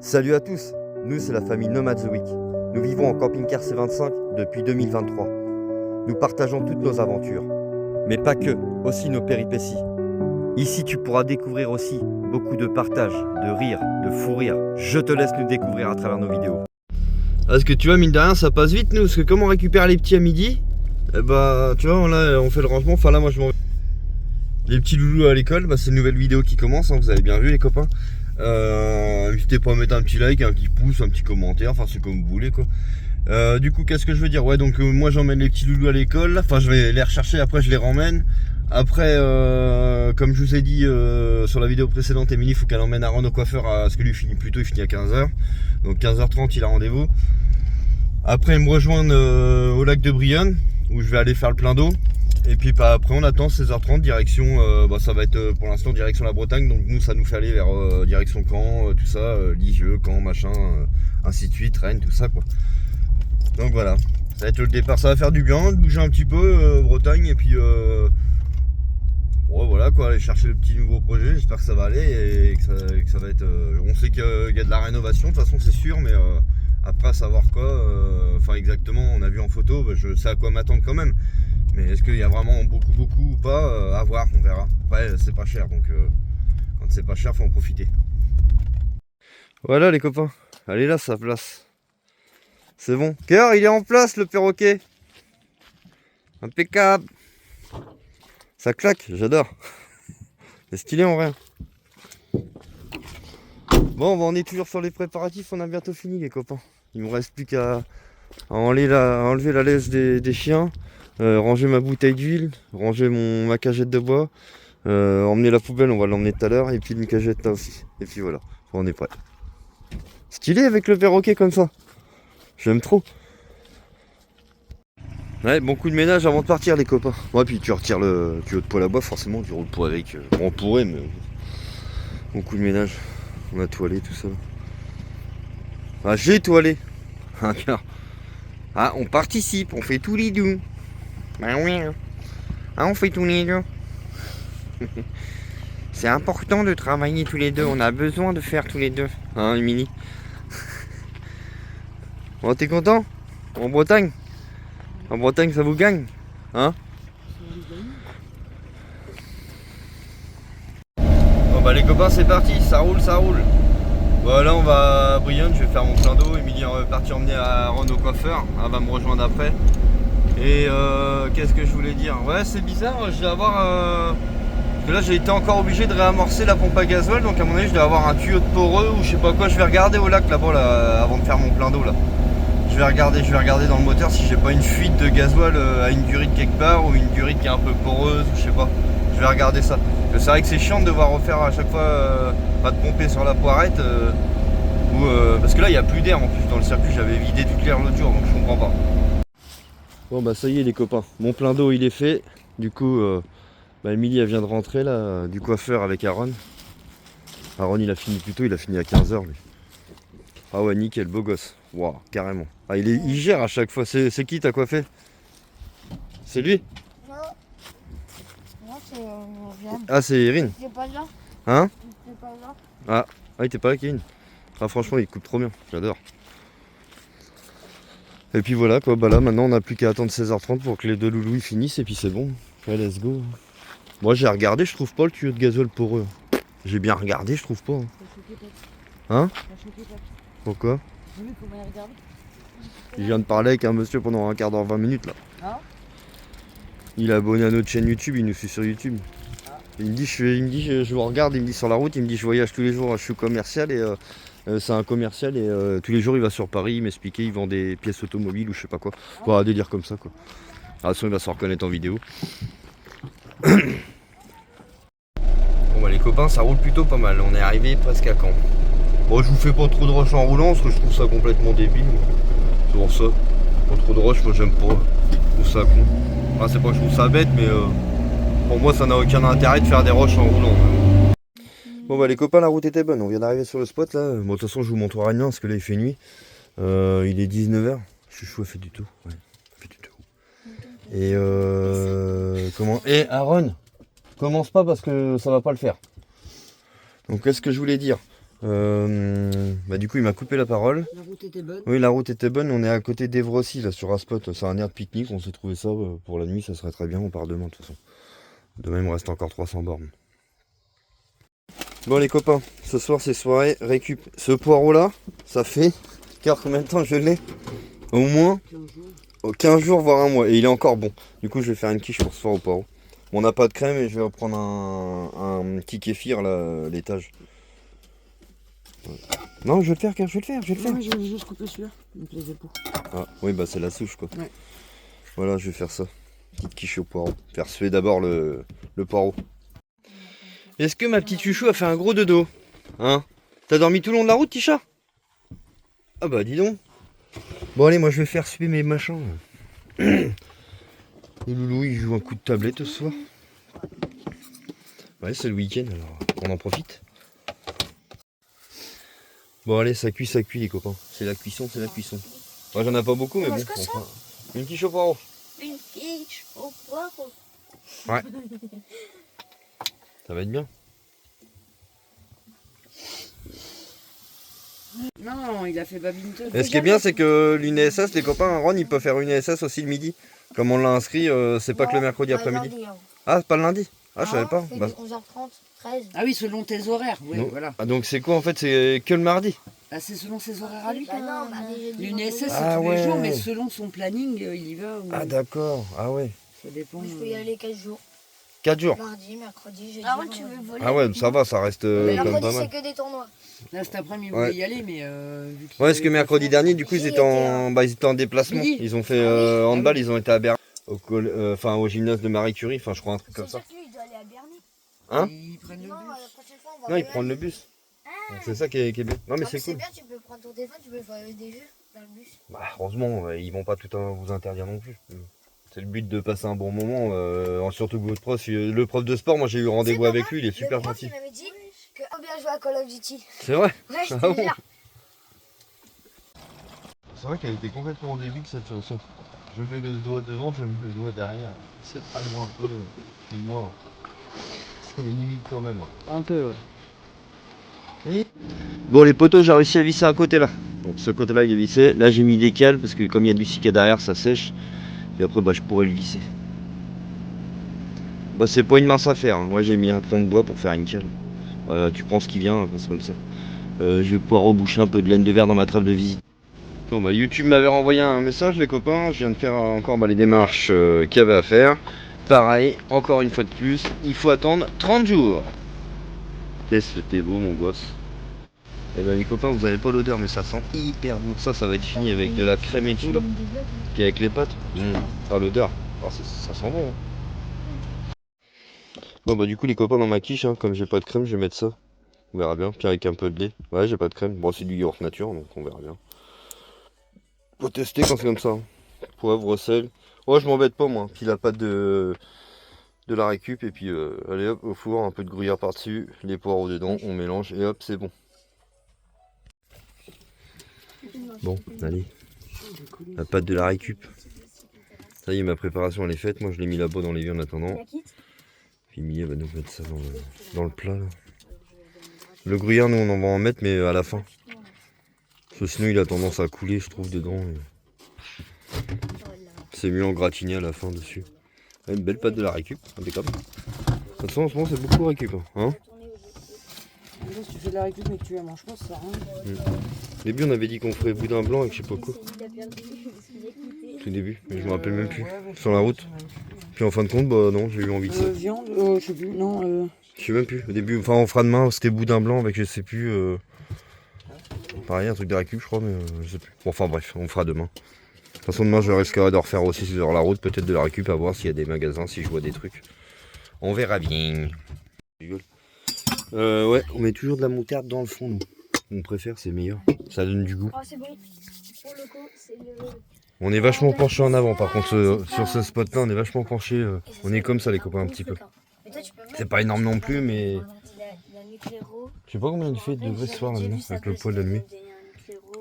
Salut à tous, nous c'est la famille Nomad The Week. Nous vivons en camping-car C25 depuis 2023. Nous partageons toutes nos aventures, mais pas que, aussi nos péripéties. Ici tu pourras découvrir aussi beaucoup de partage, de rire, de fou rire. Je te laisse nous découvrir à travers nos vidéos. Parce que tu vois, mine de rien, ça passe vite nous, parce que comme on récupère les petits à midi, eh bah tu vois, là on fait le rangement, enfin là moi je m'en vais. Les petits loulous à l'école, bah, c'est une nouvelle vidéo qui commence, hein, vous avez bien vu les copains. N'hésitez pas à mettre un petit like, un petit pouce, un petit commentaire, enfin c'est comme vous voulez quoi. Du coup qu'est-ce que je veux dire, ouais donc moi j'emmène les petits loulous à l'école, enfin je vais les rechercher, après je les ramène. Après comme je vous ai dit sur la vidéo précédente, Émilie il faut qu'elle emmène Aaron au coiffeur, parce que lui il finit plus tôt, il finit à 15h. Donc 15h30 il a rendez-vous. Après il me rejoignent au lac de Brionne, où je vais aller faire le plein d'eau. Et puis après on attend 16h30 direction, ça va être pour l'instant direction la Bretagne, donc nous ça nous fait aller vers direction Caen, tout ça, Lisieux, Caen, machin, ainsi de suite, Rennes, tout ça quoi. Donc voilà, ça va être le départ, ça va faire du bien de bouger un petit peu Bretagne et puis voilà quoi, aller chercher le petit nouveau projet, j'espère que ça va aller et que ça va être, on sait qu'il y a de la rénovation de toute façon c'est sûr, mais après à savoir quoi, enfin exactement on a vu en photo, je sais à quoi m'attendre quand même. Mais est-ce qu'il y a vraiment beaucoup ou pas, à voir, on verra. Ouais, c'est pas cher, donc quand c'est pas cher, faut en profiter. Voilà les copains, allez là, sa place. C'est bon. Cœur, il est en place le perroquet. Impeccable. Ça claque, j'adore. C'est stylé en vrai. Bon, on est toujours sur les préparatifs, on a bientôt fini les copains. Il me reste plus qu'à enlever la laisse des chiens. Ranger ma bouteille d'huile, ranger ma cagette de bois, emmener la poubelle, on va l'emmener tout à l'heure, et puis une cagette là aussi. Et puis voilà, on est prêt. Stylé avec le perroquet comme ça. J'aime trop. Ouais, bon coup de ménage avant de partir les copains. Ouais, puis tu retires le tuyau de poêle à bois, forcément, tu roules pour avec. On pourrait, mais bon coup de ménage. On a toilé tout ça. Ah, j'ai toilé. Ah, on participe, on fait tous les deux. Ben oui. Ah, on fait tous les deux. C'est important de travailler tous les deux. On a besoin de faire tous les deux. Hein, Émilie? Bon, t'es content? En Bretagne? En Bretagne, ça vous gagne? Hein? Bon, bah, les copains, c'est parti. Ça roule, ça roule. Voilà, on va à Brionne. Je vais faire mon plein d'eau. Émilie va partir emmener Aaron au coiffeur. Elle va me rejoindre après. Et qu'est-ce que je voulais dire? Ouais, c'est bizarre. Je vais avoir. Parce que là, j'ai été encore obligé de réamorcer la pompe à gasoil. Donc, à mon avis, je dois avoir un tuyau de poreux ou je sais pas quoi. Je vais regarder au lac là-bas là, avant de faire mon plein d'eau là. Je vais regarder dans le moteur si j'ai pas une fuite de gasoil à une durite quelque part ou une durite qui est un peu poreuse ou je sais pas. Je vais regarder ça. C'est vrai que c'est chiant de devoir refaire à chaque fois, pas de pomper sur la poirette. Parce que là, il n'y a plus d'air en plus dans le circuit. J'avais vidé toute l'air l'autre jour donc je comprends pas. Bon bah ça y est les copains, mon plein d'eau il est fait. Du coup Émilie elle vient de rentrer là du coiffeur avec Aaron. Aaron il a fini plus tôt, il a fini à 15h lui. Ah ouais nickel, beau gosse. Waouh, carrément. Ah il gère à chaque fois. C'est qui t'as coiffé? C'est lui? Non. Non, c'est Jeanne. Ah c'est Irine. T'es pas là? Hein? T'es pas là? Ah il était pas là Kevin. Ah franchement il coupe trop bien, j'adore. Et puis voilà quoi, bah là maintenant on n'a plus qu'à attendre 16h30 pour que les deux loulous ils finissent et puis c'est bon. Ouais let's go. Moi j'ai regardé, je trouve pas le tuyau de gasoil poreux. J'ai bien regardé, je trouve pas. Hein? Pourquoi? Je viens de parler avec un monsieur pendant un quart d'heure, 20 minutes là. Hein? Il est abonné à notre chaîne YouTube, il nous suit sur YouTube. Il me dit, je vous regarde, il me dit sur la route, il me dit je voyage tous les jours, je suis commercial et c'est un commercial et tous les jours il va sur Paris, il m'expliquait, il vend des pièces automobiles ou je sais pas quoi. Bon, un délire comme ça quoi. De toute façon il va se reconnaître en vidéo. Bon bah les copains ça roule plutôt pas mal, on est arrivé presque à Caen. Bon je vous fais pas trop de rush en roulant parce que je trouve ça complètement débile. C'est pour ça. Pas trop de rush, moi j'aime pas. Je trouve ça con. Enfin c'est pas que je trouve ça bête mais pour moi ça n'a aucun intérêt de faire des rushs en roulant. Bon bah les copains la route était bonne, on vient d'arriver sur le spot là. Bon de toute façon je vous montrerai rien parce que là il fait nuit. Il est 19h. Je suis chaud, fait du tout. Ouais, fait du tout. Et comment? Et Aaron, commence pas parce que ça va pas le faire. Donc qu'est-ce que je voulais dire? Bah du coup il m'a coupé la parole. La route était bonne. Oui, la route était bonne, on est à côté d'Evrecy, là sur un spot, c'est un air de pique-nique, on s'est trouvé ça pour la nuit, ça serait très bien, on part demain de toute façon. Demain il me reste encore 300 bornes. Bon les copains, ce soir c'est soirée récup. Ce poireau là, ça fait combien de temps je l'ai? Au moins 15 jours voire un mois, et il est encore bon. Du coup je vais faire une quiche pour ce soir au poireau. Bon, on n'a pas de crème et je vais reprendre un petit kéfir là, l'étage. Ouais. Non, je vais le faire, je vais le faire. Non, je vais juste couper celui-là, il me plaisait pas. Ah, oui, bah c'est la souche quoi. Ouais. Voilà, je vais faire ça. Petite quiche au poireau. Faire suer d'abord le poireau. Est-ce que ma petite chouchou a fait un gros dodo? Hein? T'as dormi tout le long de la route, Tisha? Ah bah dis donc. Bon allez, moi je vais faire suer mes machins. Le loulou il joue un coup de tablette ce soir. Ouais, c'est le week-end alors on en profite. Bon allez, ça cuit les copains. C'est la cuisson, c'est la cuisson. Moi j'en ai pas beaucoup mais bon. Enfin, une quiche au poireau. Une quiche au poireau. Ouais. Ça va être bien. Non, il a fait badminton. Et ce qui est bien, c'est que l'une ESS, les copains, Ron, il peut faire une ESS aussi le midi. Comme on l'a inscrit, c'est pas que le mercredi après-midi. Ah, c'est pas le lundi? Ah, je savais pas. C'est Bah, 11h30, 13. Ah oui, selon tes horaires, oui, non. voilà. Ah, donc c'est quoi en fait? C'est que le mardi? Ah, c'est selon ses horaires à lui. Bah non, bah L'une SS, c'est Ah tous ouais. les jours, mais selon son planning, il y va. Ou... Ah d'accord, ah ouais. Ça dépend. Je peux y aller 4 jours. 4 jours. Mardi, mercredi, jeudi. Ah ouais, tu veux voler? Ah ouais, ça va, ça reste quand même pas Mercredi, c'est mal. que des tournois. Là, cet après-midi, il Ouais. voulait y aller, mais vu qu'il Ouais, parce que avait pas mercredi fait- dernier, du coup, ils étaient en déplacement. Midi. Ils ont fait Ah oui. handball, ils ont été à Berlin. Au gymnase de Marie Curie, enfin je crois un truc comme ça. Il doit aller à Berny. Hein? Ils prennent le Non, bus. la prochaine fois, on va Non, ils voyager. prennent le bus. C'est ça qui est bien. Non mais c'est C'est cool. bien, tu peux prendre ton téléphone, tu peux faire des jeux dans le bus. Bah, heureusement, ils vont pas tout vous interdire non plus. C'est le but de passer un bon moment, surtout que votre prof, le prof de sport, moi j'ai eu rendez-vous C'est avec pas lui, il est Le super prof, gentil. il m'avait dit que on bien jouer à Call of Duty. C'est vrai? Ouais, je Ah te bon? jure. C'est vrai qu'elle était complètement au début de cette chanson. Je mets le doigt devant, je mets le doigt derrière. C'est pas loin un peu. C'est moi. C'est limite quand même. Un peu, ouais. Bon les poteaux, j'ai réussi à visser un côté là. Donc ce côté là il est vissé. Là j'ai mis des cales parce que comme il y a du cica derrière ça sèche. Et après bah je pourrais le visser. Bah c'est pas une mince affaire. Moi j'ai mis un tronc de bois pour faire une cale. Tu prends ce qui vient, c'est comme ça. Je vais pouvoir reboucher un peu de laine de verre dans ma trêve de visite. Bon bah YouTube m'avait renvoyé un message les copains. Je viens de faire encore les démarches qu'il y avait à faire. Pareil, encore une fois de plus, il faut attendre 30 jours. Qu'est-ce que t'es beau mon gosse. Eh ben les copains, vous avez pas l'odeur mais ça sent hyper bon. Ça va être fini avec de la crème et tout là. Puis avec les pâtes. Ah l'odeur. Oh, ça sent bon. Hein. Bon bah du coup les copains dans ma quiche, hein, comme j'ai pas de crème, je vais mettre ça. On verra bien. Puis avec un peu de lait. Ouais j'ai pas de crème. Bon c'est du yaourt nature donc on verra bien. Faut tester quand c'est comme ça. Hein. Poivre, sel. Oh je m'embête pas moi. Puis la pâte de la récup et puis allez hop au four, un peu de gruyère par dessus, les poireaux dedans, on mélange et hop c'est bon. Bon, allez, la pâte de la récup. Ça y est, ma préparation elle est faite. Moi je l'ai mis là-bas dans l'évier en attendant. Puis Emilie va nous mettre ça dans le plat là. Le gruyère, nous on en va en mettre, mais à la fin. Parce que sinon il a tendance à couler, je trouve, dedans. C'est mieux en gratiné à la fin dessus. Une belle pâte de la récup, impeccable. De toute façon, en ce moment c'est beaucoup récup. Hein. Là, si tu fais de la récup mais que tu la manges pas, ça sert à rien. Au début on avait dit qu'on ferait boudin blanc avec je sais pas quoi. Tout début, mais je me rappelle même plus. Sur la route. Puis en fin de compte, bah non, j'ai eu envie de ça. Viande, je sais plus, non. Je sais même plus. Au début, enfin on fera demain, c'était boudin blanc avec je sais plus. Pareil, un truc de récup je crois, mais je sais plus. Bon, enfin bref, on fera demain. De toute façon demain je risquerai de refaire aussi sur la route, peut-être de la récup à voir s'il y a des magasins, si je vois des trucs. On verra bien. Ouais, on met toujours de la moutarde dans le fond nous. On préfère, c'est meilleur. Ça donne du goût. Oh, c'est bon. Pour le coup, c'est le... On est vachement penché en avant par contre sur ce spot là, on est vachement penché. On est comme ça les copains un petit peu. C'est pas énorme non plus mais. Je sais pas combien il fait de degrés ce soir là-dedans avec le poil de la nuit.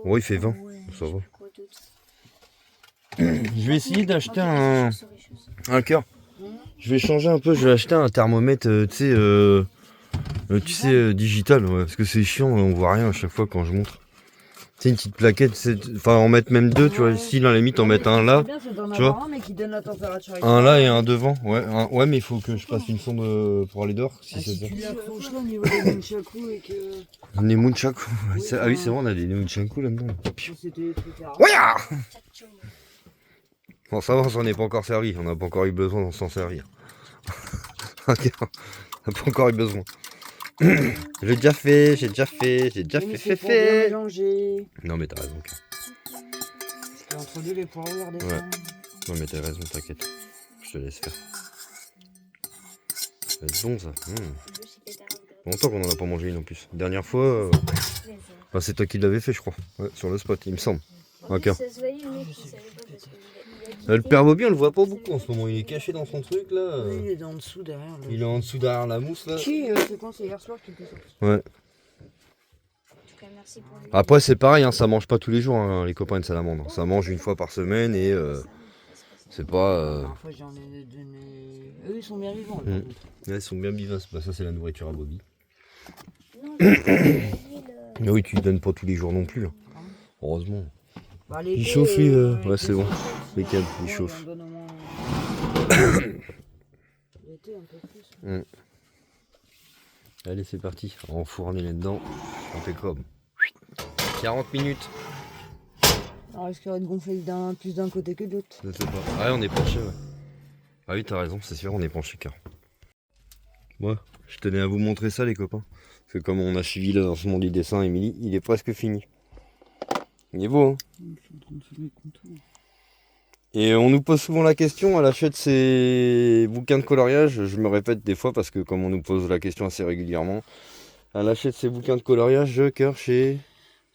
Ouais il fait 20, ça va. Je vais essayer d'acheter un cœur. Je vais changer un peu, je vais acheter un thermomètre digital ouais, parce que c'est chiant, on voit rien à chaque fois quand je montre. C'est une petite plaquette, enfin en mettre même deux, tu vois, si dans la limite en mettre un là, C'est bien, c'est d'en tu vois. avoir un, mais qui donne la température. un là et un devant, ouais, ouais mais il faut que je passe une sonde pour aller dehors, si Ah, c'est si ça. tu l'accroches là au niveau des nunchaku et que... Des nunchaku, Oui, ah oui c'est vrai, on a des nunchaku là-dedans. C'était des trucs à... Ouais. Bon ça va, on s'en est pas encore servi, on n'a pas encore eu besoin d'en s'en servir. Ok, on n'a pas encore eu besoin. J'ai déjà fait. Mais c'est pour bien mélanger. Non mais t'as raison. Parce qu'entre deux, les poireaux, regardez Ouais. ça. Non mais t'as raison, t'inquiète. Je te laisse faire. Ça va être bon ça. Longtemps qu'on en a pas mangé une en plus. Dernière fois, bah, c'est toi qui l'avais fait je crois. Ouais, sur le spot, il me semble. Ok. Ça se voyait, le mec, il savait pas parce qu'il a Le père Bobby on le voit pas beaucoup en ce moment, il est caché dans son truc là. Oui, il est en dessous derrière. Il est en dessous derrière la mousse là. Qui c'est quand c'est hier soir qu'il était sorti? Ouais. En tout cas, merci pour lui. Après c'est pareil, hein, ça mange pas tous les jours hein, les copains de salamandre. Ça mange une fois par semaine et c'est pas... La dernière fois, j'en ai donné... Eux, ils sont bien vivants. là, Mm. par contre. Ouais, ils sont bien vivaces, bah, ça c'est la nourriture à Bobby. Non, l'huile, Mais oui tu lui donnes pas tous les jours non plus. Hein. Heureusement. Bah, Il l'été, chauffe lui, l'été, ouais c'est bon. ça chauffe. Nickel, il Ouais, chauffe. on donne au moins- L'été, un peu plus. Allez c'est parti, enfourner là-dedans. Impeccable. 40 minutes. Alors, est-ce qu'il aurait gonflé plus d'un côté que de l'autre? Je sais pas. Ouais on est penché ouais. Ah oui t'as raison, c'est sûr on est penché car. Ouais, je tenais à vous montrer ça les copains. Parce que comme on a suivi le lancement du dessin Émilie, il est presque fini. Il est beau hein. Je suis en train de filmer le contour. Et on nous pose souvent la question, elle achète ses bouquins de coloriage, je me répète des fois parce que comme on nous pose la question assez régulièrement, elle achète ses bouquins de coloriage, cœur chez...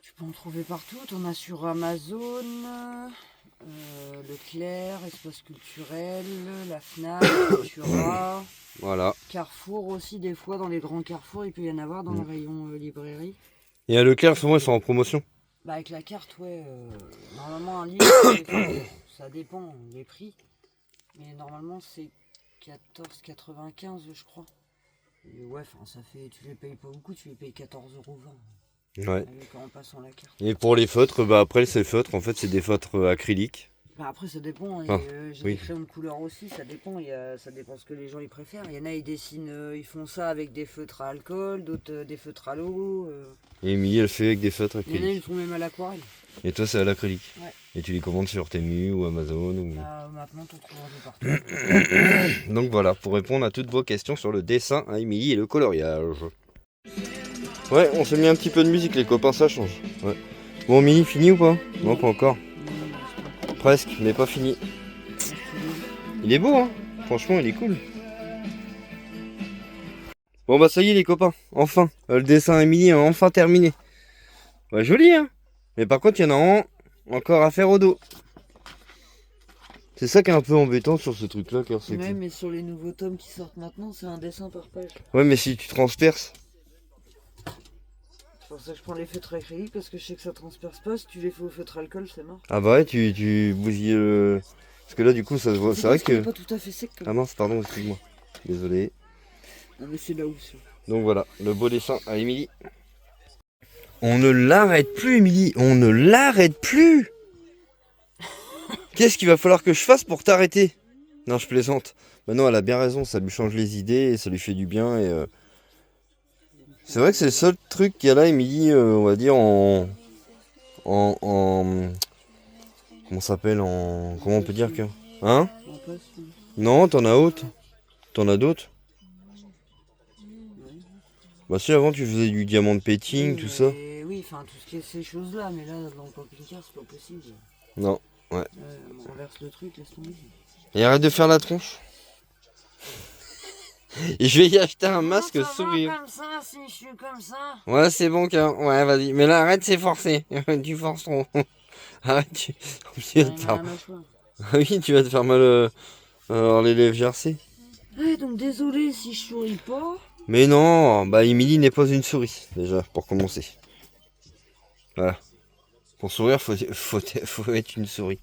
Tu peux en trouver partout. T'en as sur Amazon, Leclerc, Espace Culturel, la Fnac, Cultura, Voilà. Carrefour aussi, des fois dans les grands carrefours, il peut y en avoir dans le rayon librairie. Et à Leclerc, souvent ils sont en promotion. Bah avec la carte, ouais. Normalement un livre, ça dépend des prix. Mais normalement c'est 14,95 je crois. Et ouais, enfin ça fait, tu les payes pas beaucoup, tu les payes 14,20 € Ouais. en passant la carte. Et pour les feutres, bah après ces feutres, en fait c'est des feutres acryliques. Bah après ça dépend, Ah, j'ai oui. des crayons de couleur aussi, ça dépend, ça dépend ce que les gens ils préfèrent. Il y en a ils dessinent, ils font ça avec des feutres à alcool, d'autres des feutres à l'eau. Et Émilie elle fait avec des feutres Il y en a ils acryliques. font même à l'aquarelle. Et toi c'est à l'acrylique. Ouais. Et tu les commandes sur Temu ou Amazon ou... Bah, maintenant t'en trouves un peu partout. Donc voilà, pour répondre à toutes vos questions sur le dessin à Émilie et le coloriage. Ouais, on s'est mis un petit peu de musique les copains, ça change. Ouais. Bon Émilie, fini ou pas? Non pas encore. Presque, mais pas fini. Il est beau hein. Franchement il est cool. Bon bah ça y est les copains, enfin. Le dessin Émilie est enfin terminé. Ouais joli hein. Mais par contre il y en a un encore à faire au dos. C'est ça qui est un peu embêtant sur ce truc là car c'est Ouais, que... mais sur les nouveaux tomes qui sortent maintenant, c'est un dessin par page. Ouais mais si tu transperces. C'est pour ça que je prends les feutres acryliques parce que je sais que ça transperce pas. Si tu les fais au feutre alcool, c'est mort. Ah bah ouais tu bousilles le... Parce que là du coup ça se voit. C'est vrai parce qu'il est que... pas tout à fait sec. Ah mince pardon excuse-moi. Désolé. Non mais c'est là où ça. Donc voilà, le beau dessin à Émilie. On ne l'arrête plus Émilie, on ne l'arrête plus. Qu'est-ce qu'il va falloir que je fasse pour t'arrêter? Non je plaisante. Bah non elle a bien raison, ça lui change les idées et ça lui fait du bien et... C'est vrai que c'est le seul truc qu'il y a là Émilie, on va dire en... Comment ça s'appelle en... Comment on peut dire que... Hein? On passe. Non, t'en as autre. T'en as d'autres? Bah si avant tu faisais du diamant de petting, tout ça. Oui, enfin tout ce qui est ces choses-là, mais là dans le camping-car c'est pas possible. Non, ouais. On renverse le truc, laisse tomber. Et arrête de faire la tronche. Et je vais y acheter un masque sourire. Comme ça, si je suis comme ça. Ouais c'est bon car... Ouais vas-y, mais là arrête c'est forcé. Tu forces trop. Arrête, tu vas te faire... Ah oui, tu vas te faire mal les lèvres gercées. Ouais, donc désolé si je souris pas. Mais non, bah Émilie n'est pas une souris, déjà, pour commencer. Voilà. Pour sourire, faut être une souris.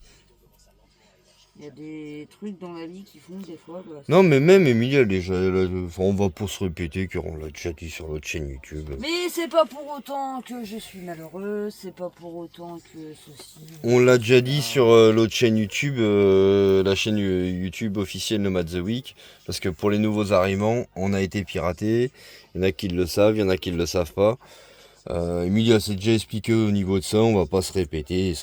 Il y a des trucs dans la vie qui font des fois. Bah, Non, mais même Emilie, enfin, on va pas se répéter qu'on l'a déjà dit sur notre chaîne YouTube. mais c'est pas pour autant que je suis malheureux, c'est pas pour autant que ceci. On l'a déjà dit sur l'autre chaîne YouTube, la chaîne YouTube officielle Nomad The Week, parce que pour les nouveaux arrivants, on a été piraté. Il y en a qui le savent, il y en a qui ne le savent pas. Emilie s'est déjà expliqué au niveau de ça, on va pas se répéter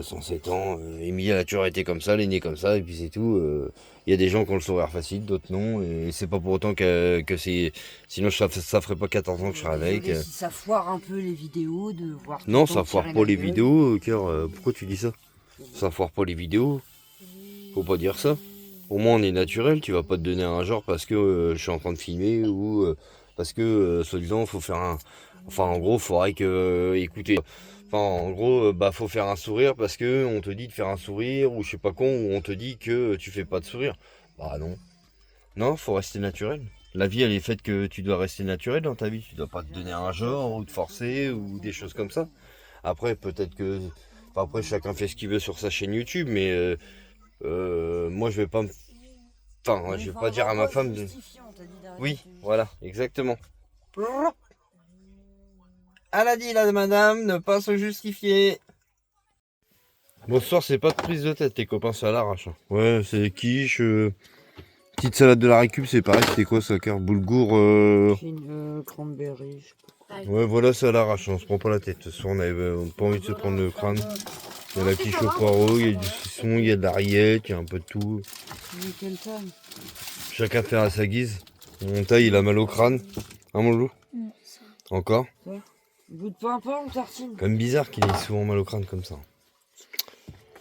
sans 7 ans. Emilie a toujours été comme ça, elle est née comme ça, et puis c'est tout. Il y a des gens qui ont le sourire facile, d'autres non, et c'est pas pour autant que c'est. Sinon ça ferait pas 14 ans que je serais avec. Si ça foire un peu les vidéos, de voir. tout Non, le temps ça foire tirer pas la les gueule. vidéos, cœur. Pourquoi tu dis ça? Ça foire pas les vidéos. Faut pas dire ça. Au moins on est naturel, tu vas pas te donner un genre parce que je suis en train de filmer ou parce que soi-disant faut faire un. Enfin en gros faudrait que écoutez. Enfin en gros faut faire un sourire parce que on te dit de faire un sourire ou je sais pas quoi, ou on te dit que tu fais pas de sourire. Bah non. Non, faut rester naturel. La vie elle est faite que tu dois rester naturel dans ta vie. Tu dois pas te donner un genre ou te forcer ou des choses comme ça. Après peut-être que. Enfin, après chacun fait ce qu'il veut sur sa chaîne YouTube, mais moi je vais pas me. Enfin, Mais je vais enfin, pas on dire va à ma pas femme de. justifier, on t'a dit d'arrêter. Oui, voilà, exactement. Elle a dit la madame, ne pas se justifier. Bon, ce soir, c'est pas de prise de tête, tes copains, c'est à l'arrache. Hein. Ouais, c'est quiche. Petite salade de la récup, c'est pareil, c'était quoi ça, car boulgour. Cranberry, je sais pas. Ouais, voilà, c'est à l'arrache, on se prend pas la tête. Ce soir, on avait pas envie de se prendre le crâne. Il y a la quiche au poireau, il y a du saucisson, il y a de la rillette, il y a un peu de tout. Mais quelle taille? Chacun fait à sa guise. Mon taille, il a mal au crâne. Hein, mon loup? Encore? Bout de pain ou tartine? Quand même bizarre qu'il ait souvent mal au crâne comme ça.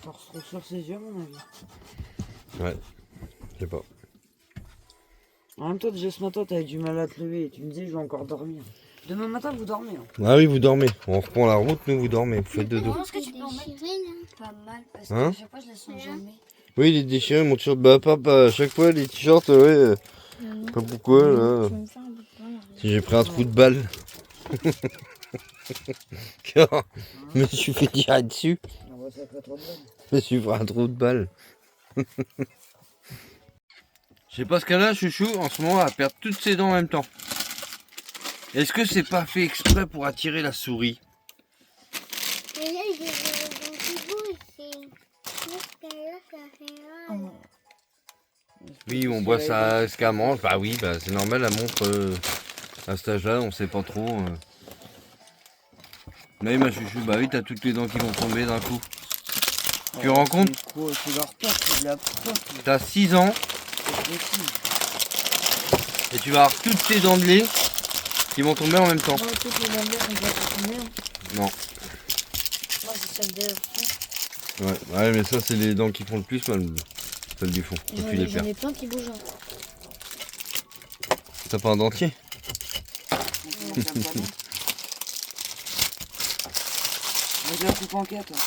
Ça se trouve sur ses yeux, à mon avis. Ouais, je sais pas. En même temps, déjà ce matin, t'avais du mal à te lever et tu me disais, je vais encore dormir. Demain matin, vous dormez. Hein. Ah oui, vous dormez. On reprend la route, nous, vous dormez. Vous faites dodo. Est-ce que tu peux en mettre pas mal parce que Hein à chaque fois je la sens jamais. Oui, il est déchiré, mon t-shirt. Bah, papa, à chaque fois, les t-shirts, ouais. Pas pourquoi, là. Tu veux me faire un bout de pain là? Si j'ai pris un trou de balle. Car, je me suis fait tirer dessus. On va ça fait trop de balle. Je me suis fait un trou de balle. Je sais pas ce qu'elle a, chouchou, en ce moment, elle perd toutes ses dents en même temps. Est-ce que c'est pas fait exprès pour attirer la souris? Mais là, j'ai des dents qui bougent, parce que là, ça fait mal. Oui, on voit ça, ce qu'elle mange. Bah oui, bah, c'est normal, elle montre à cet âge-là, on sait pas trop. Mais ma chouchou, bah oui, t'as toutes les dents qui vont tomber d'un coup. Tu rends compte? C'est leur peur, c'est de la peur. T'as 6 ans et tu vas avoir toutes tes dents de lait qui vont tomber en même temps. Moi, toutes les dents on va pas tomber. Non. Moi, c'est celle de. Ouais, mais ça, c'est les dents qui font le plus mal. Celles du fond, quand tu les perds. J'en ai plein qui bougent. Hein. T'as pas un dentier? On la coupe en 4. Par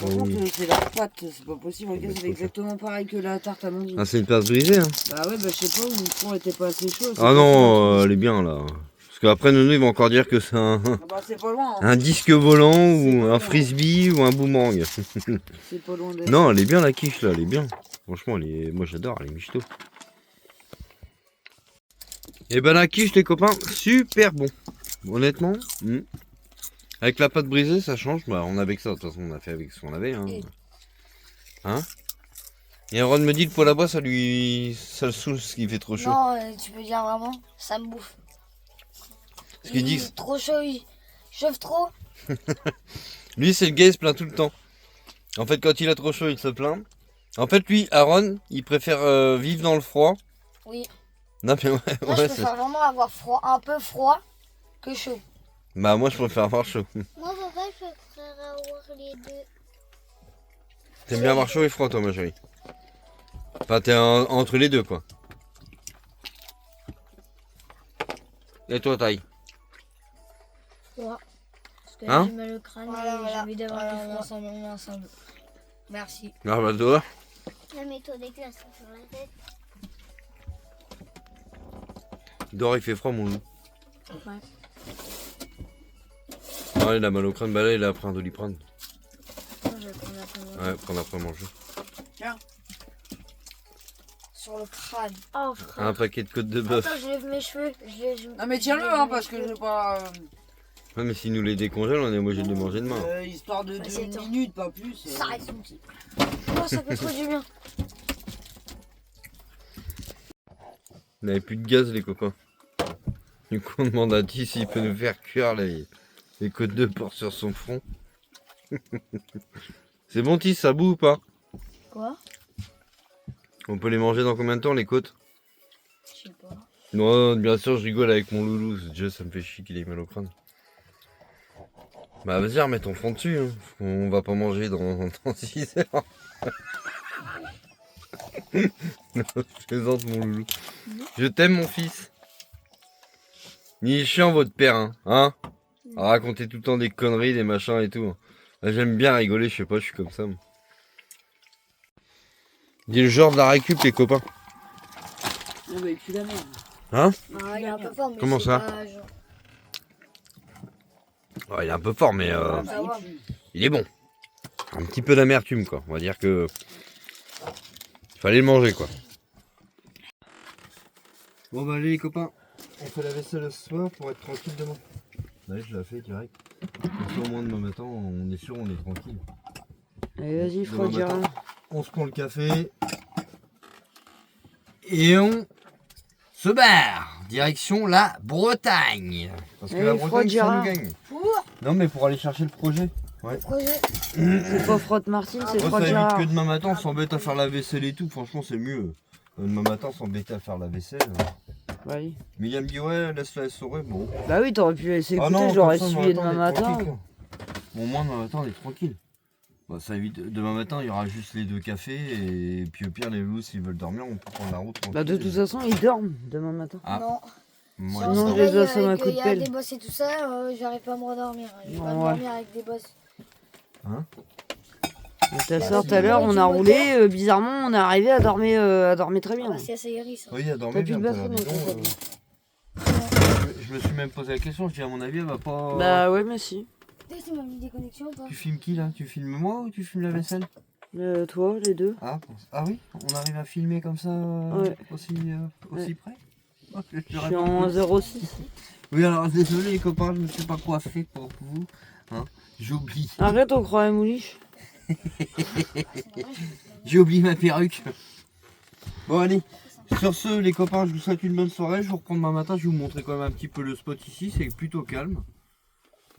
Oh, contre, oui. c'est leur pâte, c'est pas possible. Oh, Regarde, bah, c'est exactement pareil que la tarte à Mondine. Ah, c'est une place brisée, hein? Bah ouais, bah je sais pas, où le four était pas assez chaud. Ah non, elle est bien là. Parce qu'après, Nounou, il va encore dire que c'est Ah bah c'est pas loin. Hein. un disque volant ou un frisbee ou un boomerang. C'est pas loin d'être. Non, elle est bien la quiche là, elle est bien. Franchement, moi j'adore, elle est michto. Et ben la quiche, les copains, super bon. Honnêtement. Avec la pâte brisée, ça change. Bah, on avait que ça, de toute façon, on a fait avec ce qu'on avait. Hein. Et Aaron me dit le poêle à bois, ça le saoule ce qui fait trop chaud. Non, tu peux dire vraiment, ça me bouffe. Ce qu'il dit, Trop chaud, il chauffe trop. lui, c'est le gars, il se plaint tout le temps. En fait, quand il a trop chaud, il se plaint. En fait, lui, Aaron, il préfère vivre dans le froid. Oui. Non, mais ouais, Moi, je ouais, préfère vraiment avoir froid, un peu froid que chaud. Bah, moi, je préfère avoir chaud. Moi, papa, je préfère avoir les deux. T'aimes bien avoir chaud et froid, toi, ma chérie. Enfin, t'es entre les deux, quoi. Et toi, taille? Froid. Parce que Hein j'ai mal au crâne et j'ai envie d'avoir du froid. Ensemble. Merci. Ah, bah, toi. La méthode des glaces sur la tête. Dehors, il fait froid, mon loup. Ouais. Ah, il a mal au crâne. Bah, là, il a pris un doliprane. Non, je vais prendre la pomme. Ouais, prendre après manger. Tiens. sur le crâne. Oh frère. Un paquet de côtes de bœuf. Attends, je lève mes cheveux. Non mais tiens-le hein, parce que je vais pas... Ouais, mais si nous les décongèle, on est obligé de les manger demain. histoire de Vas-y, 2 attends. minutes, pas plus. Ça reste son petit. Oh, ça fait trop du bien. On n'avait plus de gaz, les copains. Du coup, on demande à Tis s'il peut nous faire cuire les côtes de porc sur son front. C'est bon, Tis, ça bout ou pas? Quoi? On peut les manger dans combien de temps, les côtes? Je sais pas. Non, bien sûr, je rigole avec mon loulou. Déjà, ça me fait chier qu'il ait mal au crâne. Bah, vas-y, remets ton front dessus. Hein. On va pas manger dans 6 heures. Non, je plaisante, mon loulou. Je t'aime, mon fils. Il est chiant, votre père, hein, à raconter tout le temps des conneries, des machins et tout. Là, j'aime bien rigoler, je sais pas, je suis comme ça. Moi. Dis le genre de la récup, les copains. Non mais tu la merde. Hein? Ah, il est un peu fort, mais Comment c'est ça pas genre- Ouais, il est un peu fort, mais ça va. il est bon. Un petit peu d'amertume, quoi. On va dire que... Fallait le manger, quoi. Bon, bah allez, les copains. On fait la vaisselle ce soir pour être tranquille demain. Allez, je la fais direct. Comme ça, au moins, demain matin, on est sûr, on est tranquille. Allez vas-y, Demain Frodiera. matin, on se prend le café. Et on se barre. Direction la Bretagne. Parce que Allez, la Bretagne, ça Frodiera. nous gagne. Non, mais pour aller chercher le projet. Projet. C'est pas Frotte Martine, c'est Ouais, ça Frodiera. évite que demain matin, on s'embête à faire la vaisselle et tout. Franchement, c'est mieux. Demain matin, s'embêter à faire la vaisselle. Bah oui. Myriam dit ouais, laisse-la essorer. Bon. Bah oui, t'aurais pu laisser écouter, non, je l'aurais comme ça, essuyé on demain est matin. tranquille, quoi. Bon, au moins, demain matin, on est tranquille. Bah, ça évite. Demain matin, il y aura juste les 2 cafés. Et puis au pire, les loups, s'ils veulent dormir, on peut prendre la route. Bah de tranquille. toute façon, ils dorment demain matin. Ah. Non. Moi, Si on non, se je les réveille assomme à avec, coup de il y a pelle. des bosses et tout ça, j'arrive pas à me rendormir. Je vais Non, pas me ouais. dormir avec des bosses. Et ta Bah, soeur, si tout à l'heure, vous on voulez a du roulé, bizarrement, on est arrivé à dormir très Ah bien. bah, c'est assez guéri ça. oui, elle dormait T'as plus bien. de tout à l'heure, batterie dis dans donc, ton je me suis même posé la question. Je dis à mon avis, elle va pas. Bah ouais, mais si. Tu m'as mis des connexions ou pas? Tu filmes qui là? Tu filmes moi ou tu filmes la vaisselle? Toi, les deux. Ah oui, on arrive à filmer comme ça Ouais. aussi Ouais. près. Oh, Je suis en 06. Oui, alors désolé les copains, je ne sais pas quoi faire pour vous. Hein, j'oublie. Arrête, on croit à Mouliche. J'ai oublié ma perruque. Bon allez, sur ce les copains, je vous souhaite une bonne soirée. Je vous reprends demain matin, je vais vous montrer quand même un petit peu le spot ici, c'est plutôt calme.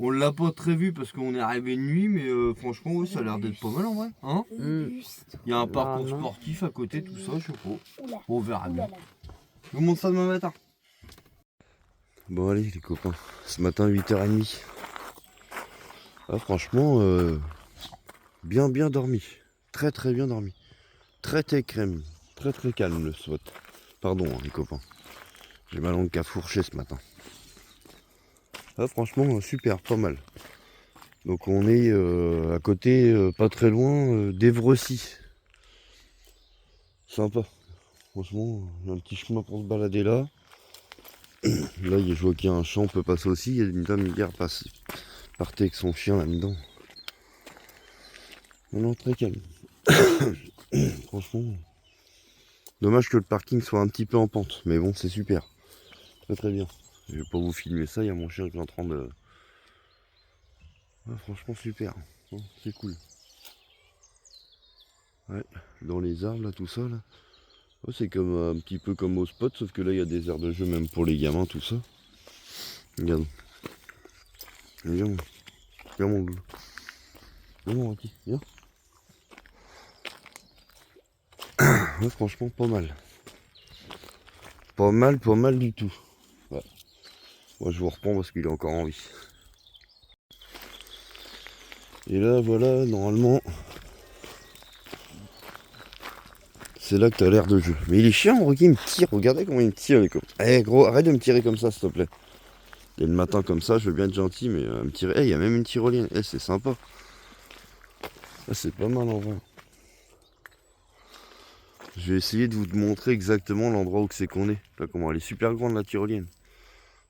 On l'a pas très vu parce qu'on est arrivé de nuit, mais franchement oui, ça a l'air d'être pas mal en vrai. Hein, il y a un parcours non. sportif à côté, tout ça, je sais pas. Oula. On verra bien. Oula là. Je vous montre ça demain matin. Bon allez les copains, ce matin 8h30. Ah, franchement, bien dormi. Très bien dormi. Très crème. Très calme le spot. Pardon les copains. J'ai ma langue qu'à fourcher ce matin. Ah, franchement super, pas mal. Donc on est à côté, pas très loin d'Evrecy. Sympa. Franchement, il y a un petit chemin pour se balader là. Là, je vois qu'il y a un champ, on peut passer aussi. Il y a une dame hier partait avec son chien là-dedans. Non, très calme. Franchement, dommage que le parking soit un petit peu en pente. Mais bon, c'est super. Très bien. Je vais pas vous filmer ça, il y a mon chien qui est en train de... Ah, franchement, super. C'est cool. Ouais, dans les arbres là, tout ça là. Oh, c'est comme un petit peu comme au spot, sauf que là il y a des aires de jeu même pour les gamins, tout ça. Regarde. Viens, viens mon loup. Viens mon Rocky, viens. Ouais, franchement pas mal. Pas mal du tout. Ouais. Moi je vous reprends parce qu'il est encore en vie. Et là voilà, normalement... C'est là que t'as l'air de jeu. Mais il est chiant, Rocky, il me tire. Regardez comment il me tire, les copains. Eh gros, arrête de me tirer comme ça, s'il te plaît. Et le matin comme ça, je veux bien être gentil, mais me tirer... Eh, il y a même une tyrolienne. Eh, c'est sympa. Ah, c'est pas mal en vrai. Je vais essayer de vous montrer exactement l'endroit où c'est qu'on est. Là, comment elle est super grande, la tyrolienne.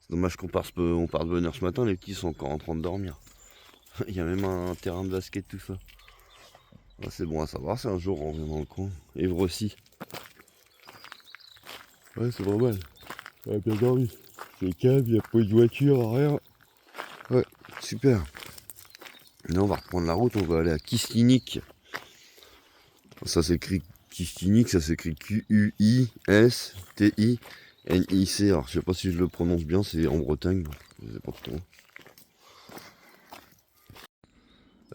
C'est dommage qu'on parte de bonne heure ce matin. Les petits sont encore en train de dormir. Il y a même un terrain de basket, tout ça. Ah, c'est bon à savoir, c'est un jour on revient dans le coin. Evrecy. Ouais, c'est pas mal. Ouais, bien dormi. C'est calme, il n'y a pas de voiture, rien. Ouais, super. Maintenant, on va reprendre la route, on va aller à Kistinik. Ça s'écrit Kistinik, ça s'écrit Q-U-I-S-T-I-N-I-C. Alors, je sais pas si je le prononce bien, c'est en Bretagne, donc je sais pas trop.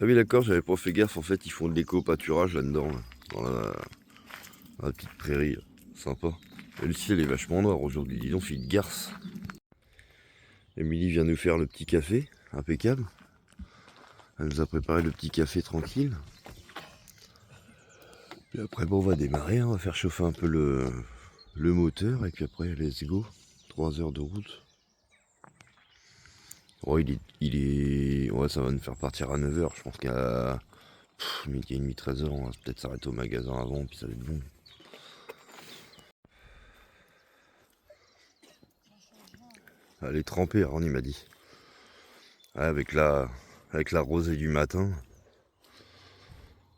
Ah oui, d'accord, j'avais pas fait gaffe, en fait, ils font de l'éco-pâturage là-dedans, là, dans la petite prairie. Là. Sympa. Et le ciel est vachement noir aujourd'hui, dis donc, il garce. Émilie vient nous faire le petit café, impeccable. Elle nous a préparé le petit café tranquille. Puis après, bon, on va démarrer, hein, on va faire chauffer un peu le moteur, et puis après, let's go. 3 heures de route. Oh, ouais, ça va nous faire partir à 9h. Je pense qu'à midi et demi, 13h, on va peut-être s'arrêter au magasin avant, puis ça va être bon. Elle est trempée, Arnie m'a dit. Ouais, avec la rosée du matin.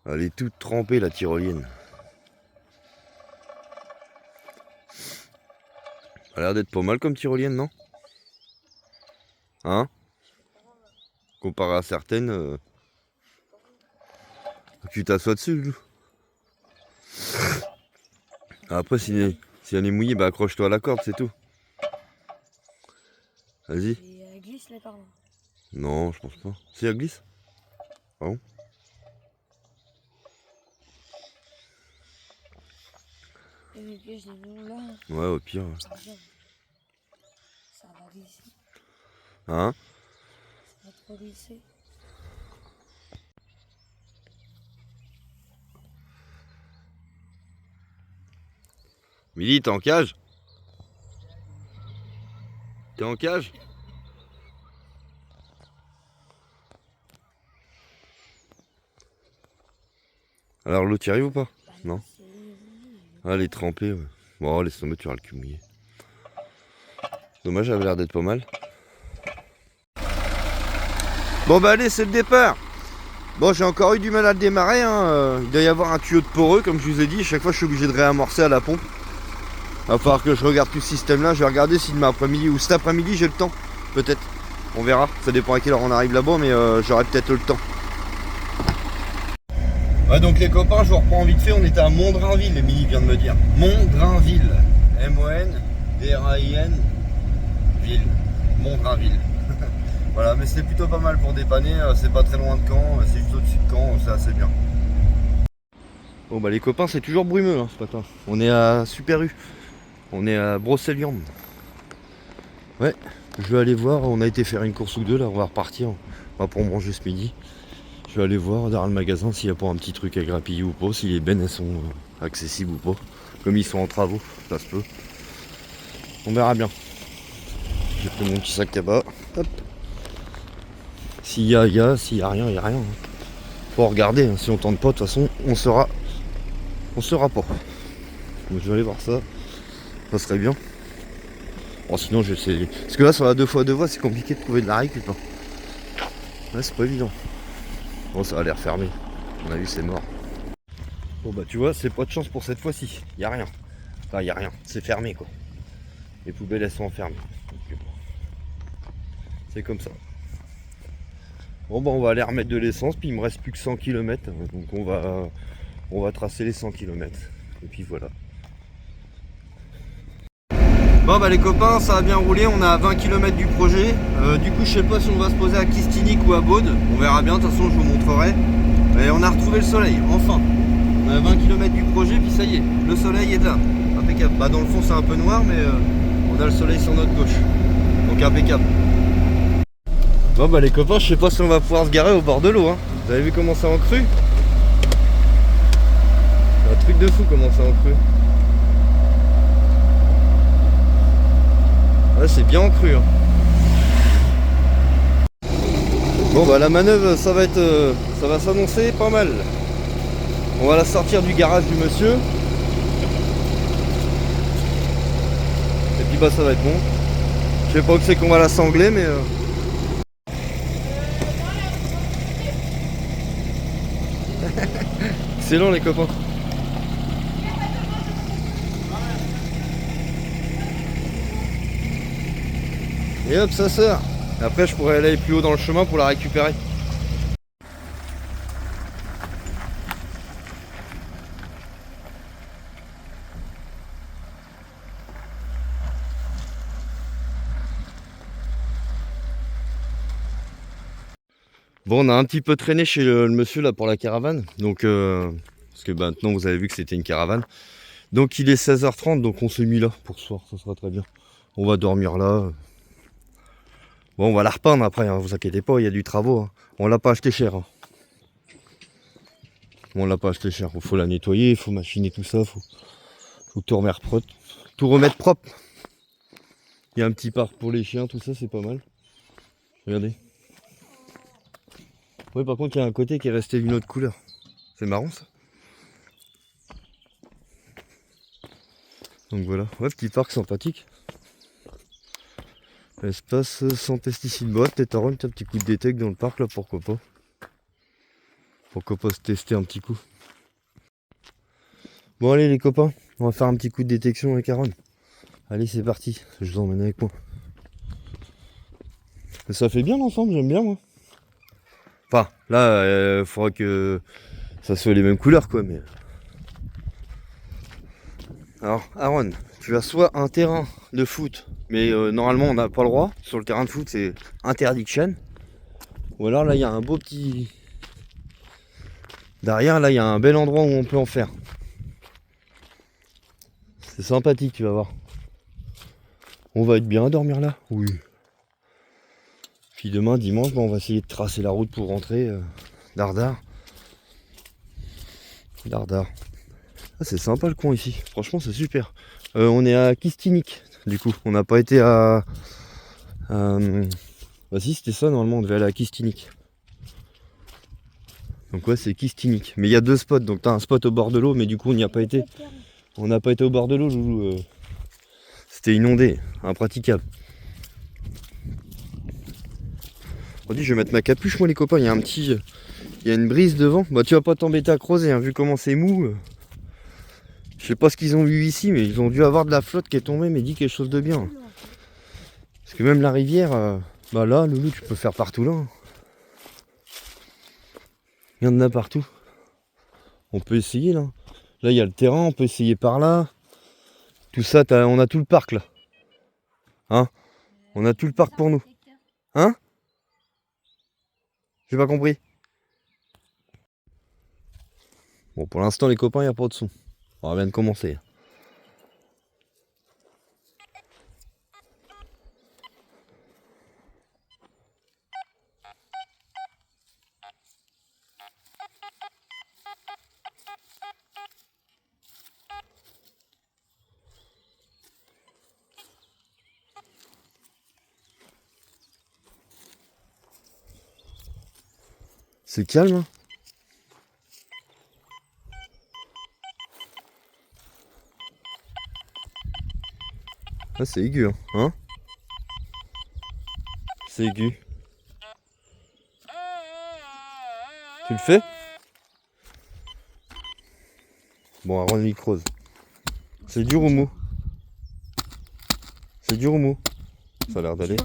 Elle est toute trempée, la tyrolienne. Elle a l'air d'être pas mal comme tyrolienne, non? Hein? Comparé à certaines... Tu t'assois dessus, Loulou. Après, si elle est mouillée, bah accroche-toi à la corde, c'est tout. Vas-y. Et elle glisse les cordes. Non, je pense pas. Si elle glisse? Ah bon? Et mes pieds, je les mets là. Ouais, au pire. Ouais. Ça va glisser. Hein? Ça va trop glisser. Milly, t'es en cage? T'es en cage? Alors l'eau, t'y arrive ou pas? Non? Ah, elle est trempée, ouais. Bon, laisse tomber, tu auras le cul mouillé. Dommage, elle avait l'air d'être pas mal. Bon bah allez, c'est le départ. Bon, j'ai encore eu du mal à le démarrer, hein. Il doit y avoir un tuyau de poreux, comme je vous ai dit. Chaque fois, je suis obligé de réamorcer à la pompe. Va falloir que je regarde tout ce système-là. Je vais regarder si demain après-midi ou cet après-midi, j'ai le temps. Peut-être. On verra. Ça dépend à quelle heure on arrive là-bas, mais j'aurai peut-être le temps. Ouais, donc les copains, je vous reprends vite fait. On était à Mondrinville, Émilie vient de me dire. Mondrinville. M-O-N-D-R-A-I-N. Ville. Mondrinville. Voilà, mais c'était plutôt pas mal pour dépanner. C'est pas très loin de Caen. C'est juste au-dessus de Caen. C'est assez bien. Bon, bah, les copains, c'est toujours brumeux hein, ce matin. On est à Super U. On est à Brocéliande. Ouais, je vais aller voir. On a été faire une course ou deux. Là, on va repartir. On va pour manger ce midi. Je vais aller voir dans le magasin s'il n'y a pas un petit truc à grappiller ou pas. Si les bennes elles sont accessibles ou pas. Comme ils sont en travaux, ça se peut. On verra bien. J'ai pris mon petit sac là-bas. Hop. S'il y a, s'il y a rien, il y a rien. Faut regarder. Hein. Si on tente pas, de toute façon, on saura pas. Donc, je vais aller voir ça. Ça serait bien. Bon, sinon, je vais essayer. Parce que là, sur la 2x2 voies, c'est compliqué de trouver de la récup. Hein. Là, c'est pas évident. Bon, ça a l'air fermé. À mon avis, c'est mort. Bon, bah, tu vois, c'est pas de chance pour cette fois-ci. Y a rien. Enfin, y a rien. C'est fermé, quoi. Les poubelles, elles sont enfermées. Donc, c'est comme ça. Bon, bah, on va aller remettre de l'essence. Puis, il me reste plus que 100 km. Donc, on va tracer les 100 km. Et puis, voilà. Bon bah les copains, ça a bien roulé, on est à 20 km du projet. Du coup je sais pas si on va se poser à Kistinik ou à Baude. On verra bien, de toute façon je vous montrerai. Et on a retrouvé le soleil, enfin. On est à 20 km du projet, puis ça y est, le soleil est là. Impeccable. Bah dans le fond c'est un peu noir, mais on a le soleil sur notre gauche. Donc impeccable. Bon bah les copains, je sais pas si on va pouvoir se garer au bord de l'eau. Hein. Vous avez vu comment ça en crue? C'est un truc de fou comment ça en crue. Ouais, c'est bien en cru. Hein. Bon bah la manœuvre ça va s'annoncer pas mal. On va la sortir du garage du monsieur. Et puis bah ça va être bon. Je sais pas où c'est qu'on va la sangler mais excellent les copains. Et hop, ça sort. Et après, je pourrais aller plus haut dans le chemin pour la récupérer. Bon, on a un petit peu traîné chez le monsieur là pour la caravane. Donc, parce que maintenant vous avez vu que c'était une caravane. Donc il est 16h30, donc on s'est mis là pour ce soir, ça sera très bien. On va dormir là. Bon, on va la repeindre après, hein, vous inquiétez pas, il y a du travaux. Hein. On l'a pas acheté cher. Hein. On l'a pas acheté cher, il faut la nettoyer, il faut machiner tout ça, faut tout remettre propre. Il y a un petit parc pour les chiens, tout ça, c'est pas mal. Regardez. Oui, par contre, il y a un côté qui est resté d'une autre couleur. C'est marrant ça. Donc voilà, ouais, petit parc sympathique. Espace sans pesticides. Bon, peut-être un petit coup de détect dans le parc là, pourquoi pas. Pourquoi pas se tester un petit coup. Bon allez les copains, on va faire un petit coup de détection avec Aaron. Allez c'est parti, je vous emmène avec moi. Mais ça fait bien l'ensemble, j'aime bien moi. Enfin là, il faudra que ça soit les mêmes couleurs quoi, mais... Alors Aaron, tu as soit un terrain de foot, mais normalement on n'a pas le droit. Sur le terrain de foot c'est interdiction. Ou alors là il y a un beau petit... Derrière là il y a un bel endroit où on peut en faire. C'est sympathique tu vas voir. On va être bien à dormir là. Oui. Puis demain dimanche on va essayer de tracer la route pour rentrer Dardar. Dardar. Ah, c'est sympa le coin ici, franchement c'est super. On est à Kistinik, du coup, on n'a pas été à... Bah si c'était ça, normalement on devait aller à Kistinik. Donc ouais c'est Kistinik, mais il y a deux spots, donc t'as un spot au bord de l'eau, mais du coup on n'y a pas été. On n'a pas été au bord de l'eau, Loulou. C'était inondé, impraticable. On dit je vais mettre ma capuche moi les copains, il y a un petit... Il y a une brise devant, bah tu vas pas t'embêter à creuser, hein, vu comment c'est mou. Je sais pas ce qu'ils ont vu ici, mais ils ont dû avoir de la flotte qui est tombée, mais dit quelque chose de bien. Parce que même la rivière, bah là, Loulou, tu peux faire partout là. Il y en a partout. On peut essayer là. Là, il y a le terrain, on peut essayer par là. Tout ça, on a tout le parc là. Hein? On a tout le parc pour nous. Hein? J'ai pas compris. Bon, pour l'instant, les copains, il n'y a pas de son. On vient de commencer. C'est calme, hein? Ah, c'est aigu, hein? C'est aigu. Tu le fais? Bon, Aaron il creuse. C'est dur ou mou? C'est dur ou mou? Ça a l'air d'aller.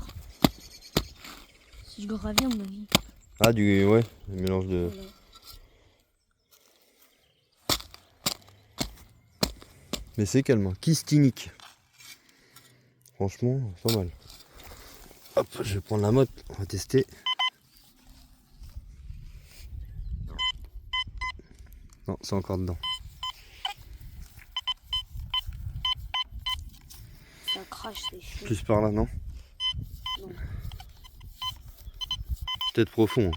C'est du gravier à mon avis. Ah, ouais, un mélange de... Voilà. Mais c'est calme, hein. Kistinik. Franchement, pas mal. Hop, je vais prendre la motte, on va tester. Non, c'est encore dedans. Ça crache, c'est chaud. Plus par là, non? Non. Peut-être profond.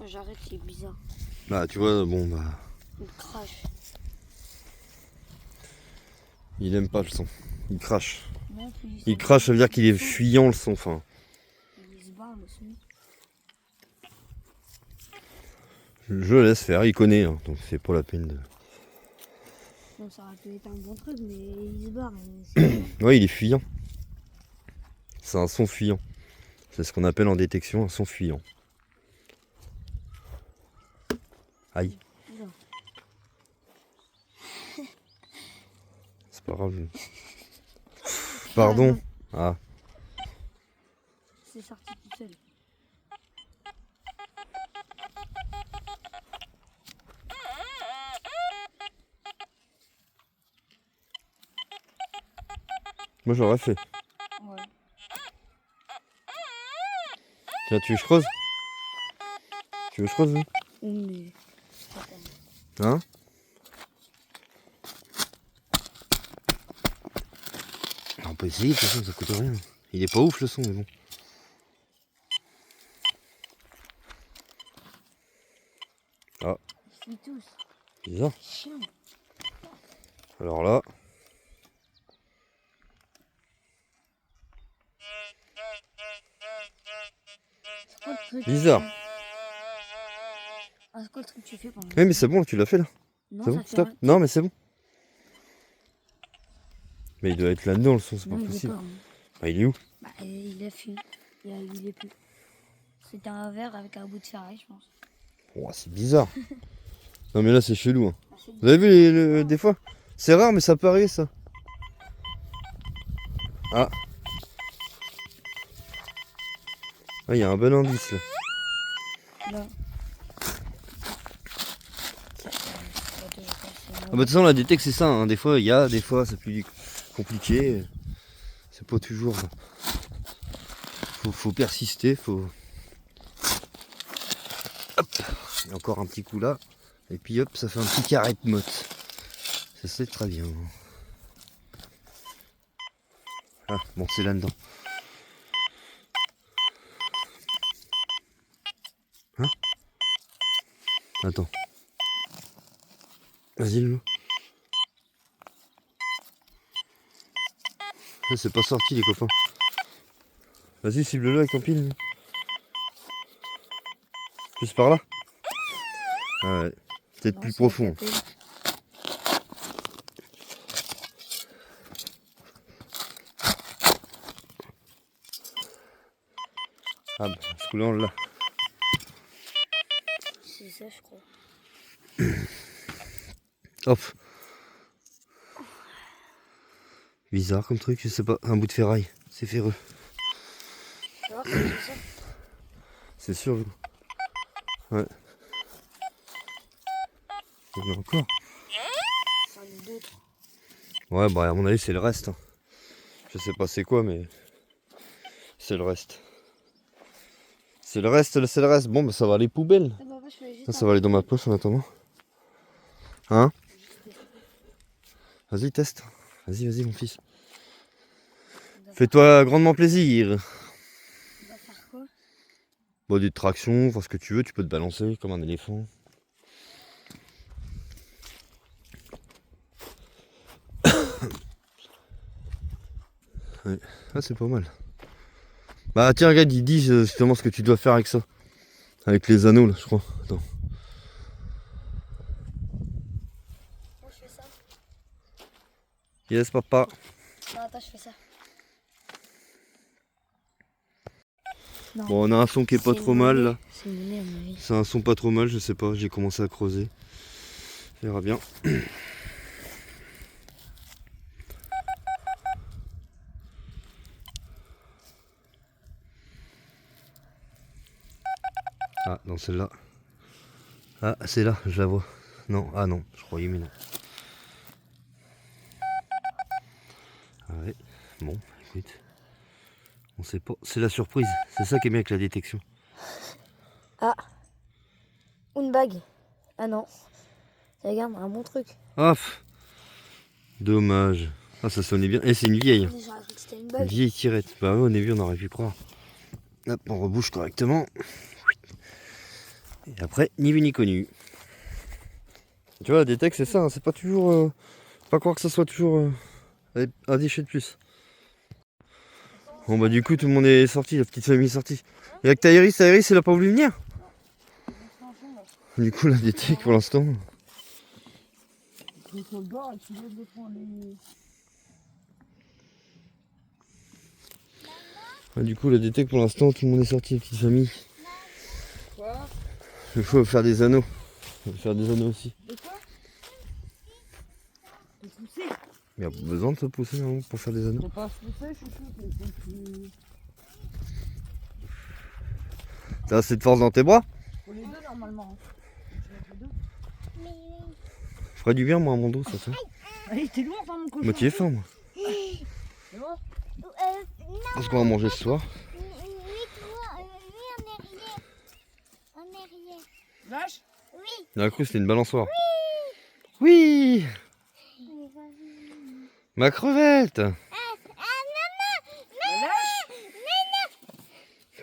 J'arrête, c'est bizarre. Bah, tu vois, bon, bah... Il crache. Il aime pas le son. Il crache. Non, puis Il crache, ça veut dire qu'il est fuyant le son, enfin. Il se barre le son. Je le laisse faire, il connaît, hein, donc c'est pas la peine de... Non, ça aurait pu être un bon truc, mais il se barre. Ouais, il est fuyant. C'est un son fuyant. C'est ce qu'on appelle en détection un son fuyant. Aïe. Oula. C'est pas grave. Pardon. Ah. C'est sorti tout seul. Moi j'aurais fait. Ouais. Tiens, tu veux que je creuse? Tu veux que je creuse, oui? Mais... Hein? On peut essayer, de toute façon, ça coûte rien. Il est pas ouf le son, mais bon. Ah, Ils tous. bizarre. Chiant. Alors là, C'est quoi le truc? bizarre. Ah, c'est quoi le truc que tu fais pendant... Oui, mais c'est bon, tu l'as fait là. Non, C'est ça bon, fait stop. rien. Non, mais c'est bon. Mais il doit être là-dedans le son, c'est pas Non, il est possible. pas. Hein. Bah, il est où? Bah, il est fini. Il est plus. C'était un verre avec un bout de ferraille, je pense. Oh, c'est bizarre. Non, mais là, c'est chelou. Hein. Ah, c'est Vous avez vu des fois? C'est rare, mais ça peut arriver ça. Ah. Ah, il y a un bon indice là. là. Ah bah de toute façon la détecte c'est ça, hein. Des fois il y a, des fois c'est plus compliqué. C'est pas toujours. Faut persister, faut. Hop, et encore un petit coup là. Et puis hop, ça fait un petit carré de motte. Ça c'est très bien. Ah bon c'est là-dedans. Hein? Attends. Vas-y le loup. C'est pas sorti les copains. Vas-y cible-le avec ton pile. Juste par là. Ah ouais. Peut-être plus profond. Ah bah ce coup-là on l'a. C'est ça, je crois. Hop. Bizarre comme truc, je sais pas. Un bout de ferraille. C'est ferreux. Tu vois, c'est ça. C'est sûr. Ouais. Il y en a encore. C'en est d'autres. Ouais bah à mon avis c'est le reste. Hein. Je sais pas c'est quoi mais c'est le reste. C'est le reste, c'est le reste. Bon bah ça va aller poubelle. Ah bah, je fais juste Ça va aller dans ma poche en attendant. Hein? Vas-y teste. Vas-y mon fils. Fais-toi grandement plaisir. On va faire quoi? Bon des tractions, enfin ce que tu veux, tu peux te balancer comme un éléphant. Ouais. Ah c'est pas mal. Bah tiens regarde, il dit justement ce que tu dois faire avec ça. Avec les anneaux là je crois. Attends. Moi, je fais ça. Yes papa. Non, attends, je fais ça. Non. Bon on a un son qui est pas C'est trop mal monnaie. là. C'est monnaie, à mon avis. C'est un son pas trop mal, je sais pas, j'ai commencé à creuser. On verra bien. Ah, dans celle-là. Ah, c'est là, je la vois. Non, ah non, je croyais, mais non. Ah ouais, bon, écoute. On sait pas, c'est la surprise. C'est ça qui est bien avec la détection. Ah, une bague. Ah non. Regarde, un bon truc. Ah, dommage. Ah, ça sonnait bien. Et c'est une vieille. J'aurais cru que c'était une Une bague. vieille tirette. Bah ouais, au début, on aurait pu croire. Hop, on rebouche correctement. Et après, ni vu ni connu. Tu vois, la détecte, c'est ça. Hein, c'est pas toujours... pas croire que ça soit toujours un déchet de plus. Bon bah du coup, tout le monde est sorti. La petite famille est sortie. Et avec Taïris, elle a pas voulu venir. Du coup, la détecte pour l'instant... Ouais, du coup, la détecte pour l'instant, tout le monde est sorti, la petite famille. Quoi? Il faut faire des anneaux. On va faire des anneaux aussi. De quoi? De pousser? Il y a besoin de se pousser maman, pour faire des anneaux. Faut pas se pousser, chouchou. T'as assez de force dans tes bras? Faut les deux normalement. Les deux. Mais Je ferais du bien moi à mon dos ça. Allez, t'es lourd hein, mon cochon. Moi tu es faim moi. C'est bon? non, Qu'est-ce qu'on va manger ce soir? lui, en arrière. En arrière. Lâche? Oui. J'ai cru que c'était une balançoire. Oui. Ma crevette. Bah,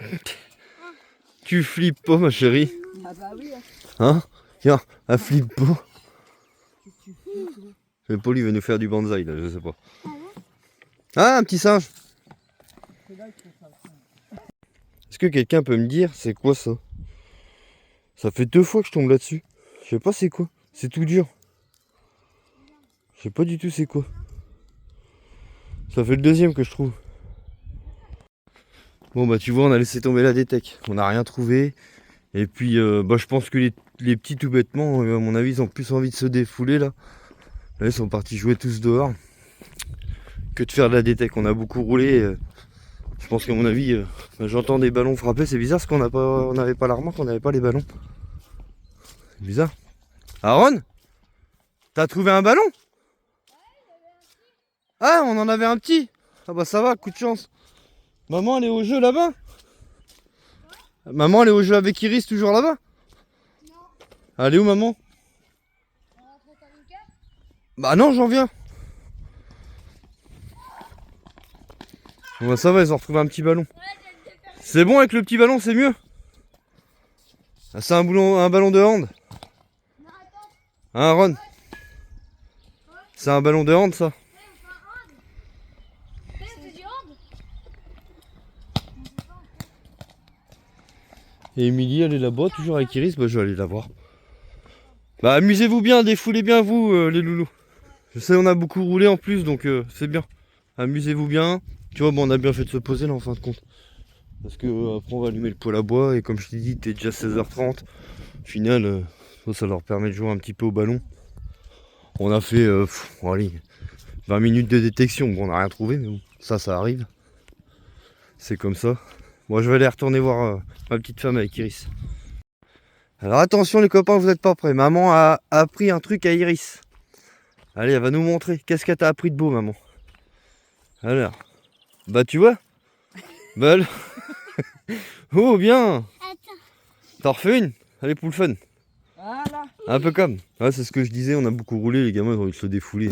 lâche? Tu flippes pas ma chérie. Ah bah oui. Hein? Tiens, elle flippe pas. Qu'est-ce que tu fais toi? Le Paul il veut nous faire du bonsaï là, je sais pas. Ah, un petit singe. C'est là qu'il faut ça. Est-ce que quelqu'un peut me dire c'est quoi ça? Ça fait 2 fois que je tombe là-dessus. Je sais pas c'est quoi. C'est tout dur. Je sais pas du tout c'est quoi. Ça fait le 2e que je trouve. Bon bah tu vois on a laissé tomber la détec. On n'a rien trouvé. Et puis bah je pense que les petits tout bêtement, à mon avis ils ont plus envie de se défouler là. Là ils sont partis jouer tous dehors. Que de faire de la détec. On a beaucoup roulé. Je pense qu'à mon avis, j'entends des ballons frapper. C'est bizarre parce on n'avait pas la remarque, on n'avait pas les ballons. C'est bizarre. Aaron, t'as trouvé un ballon? Ah, on en avait un petit. Ah bah ça va, coup de chance. Maman, elle est au jeu là-bas? Maman, elle est au jeu avec Iris, toujours là-bas? Non. Elle est où, maman? Bah non, j'en viens. Bon bah ça va, ils ont retrouvé un petit ballon. C'est bon avec le petit ballon, c'est mieux. Ah, c'est un ballon de hand. Hein, Ron? C'est un ballon de hand, ça. Et Émilie, elle est là-bas, toujours avec Iris. Bah, je vais aller la voir. Bah, amusez-vous bien, défoulez bien vous, les loulous. Je sais, on a beaucoup roulé en plus, donc c'est bien. Amusez-vous bien. Tu vois, bon, on a bien fait de se poser là en fin de compte. Parce que après, on va allumer le poêle à bois. Et comme je t'ai dit, t'es déjà 16h30. Au final, ça leur permet de jouer un petit peu au ballon. On a fait allez, 20 minutes de détection. Bon, on n'a rien trouvé, mais bon, ça arrive. C'est comme ça. Bon, je vais aller retourner voir ma petite femme avec Iris. Alors attention les copains, vous n'êtes pas prêts. Maman a appris un truc à Iris. Allez, elle va nous montrer. Qu'est-ce qu'elle t'a appris de beau, maman? Alors, bah tu vois. Belle. Oh, bien. T'en refais une? Allez, pour le fun. Voilà. Un peu comme. Ouais, c'est ce que je disais, on a beaucoup roulé, les gamins ils ont envie de se défouler.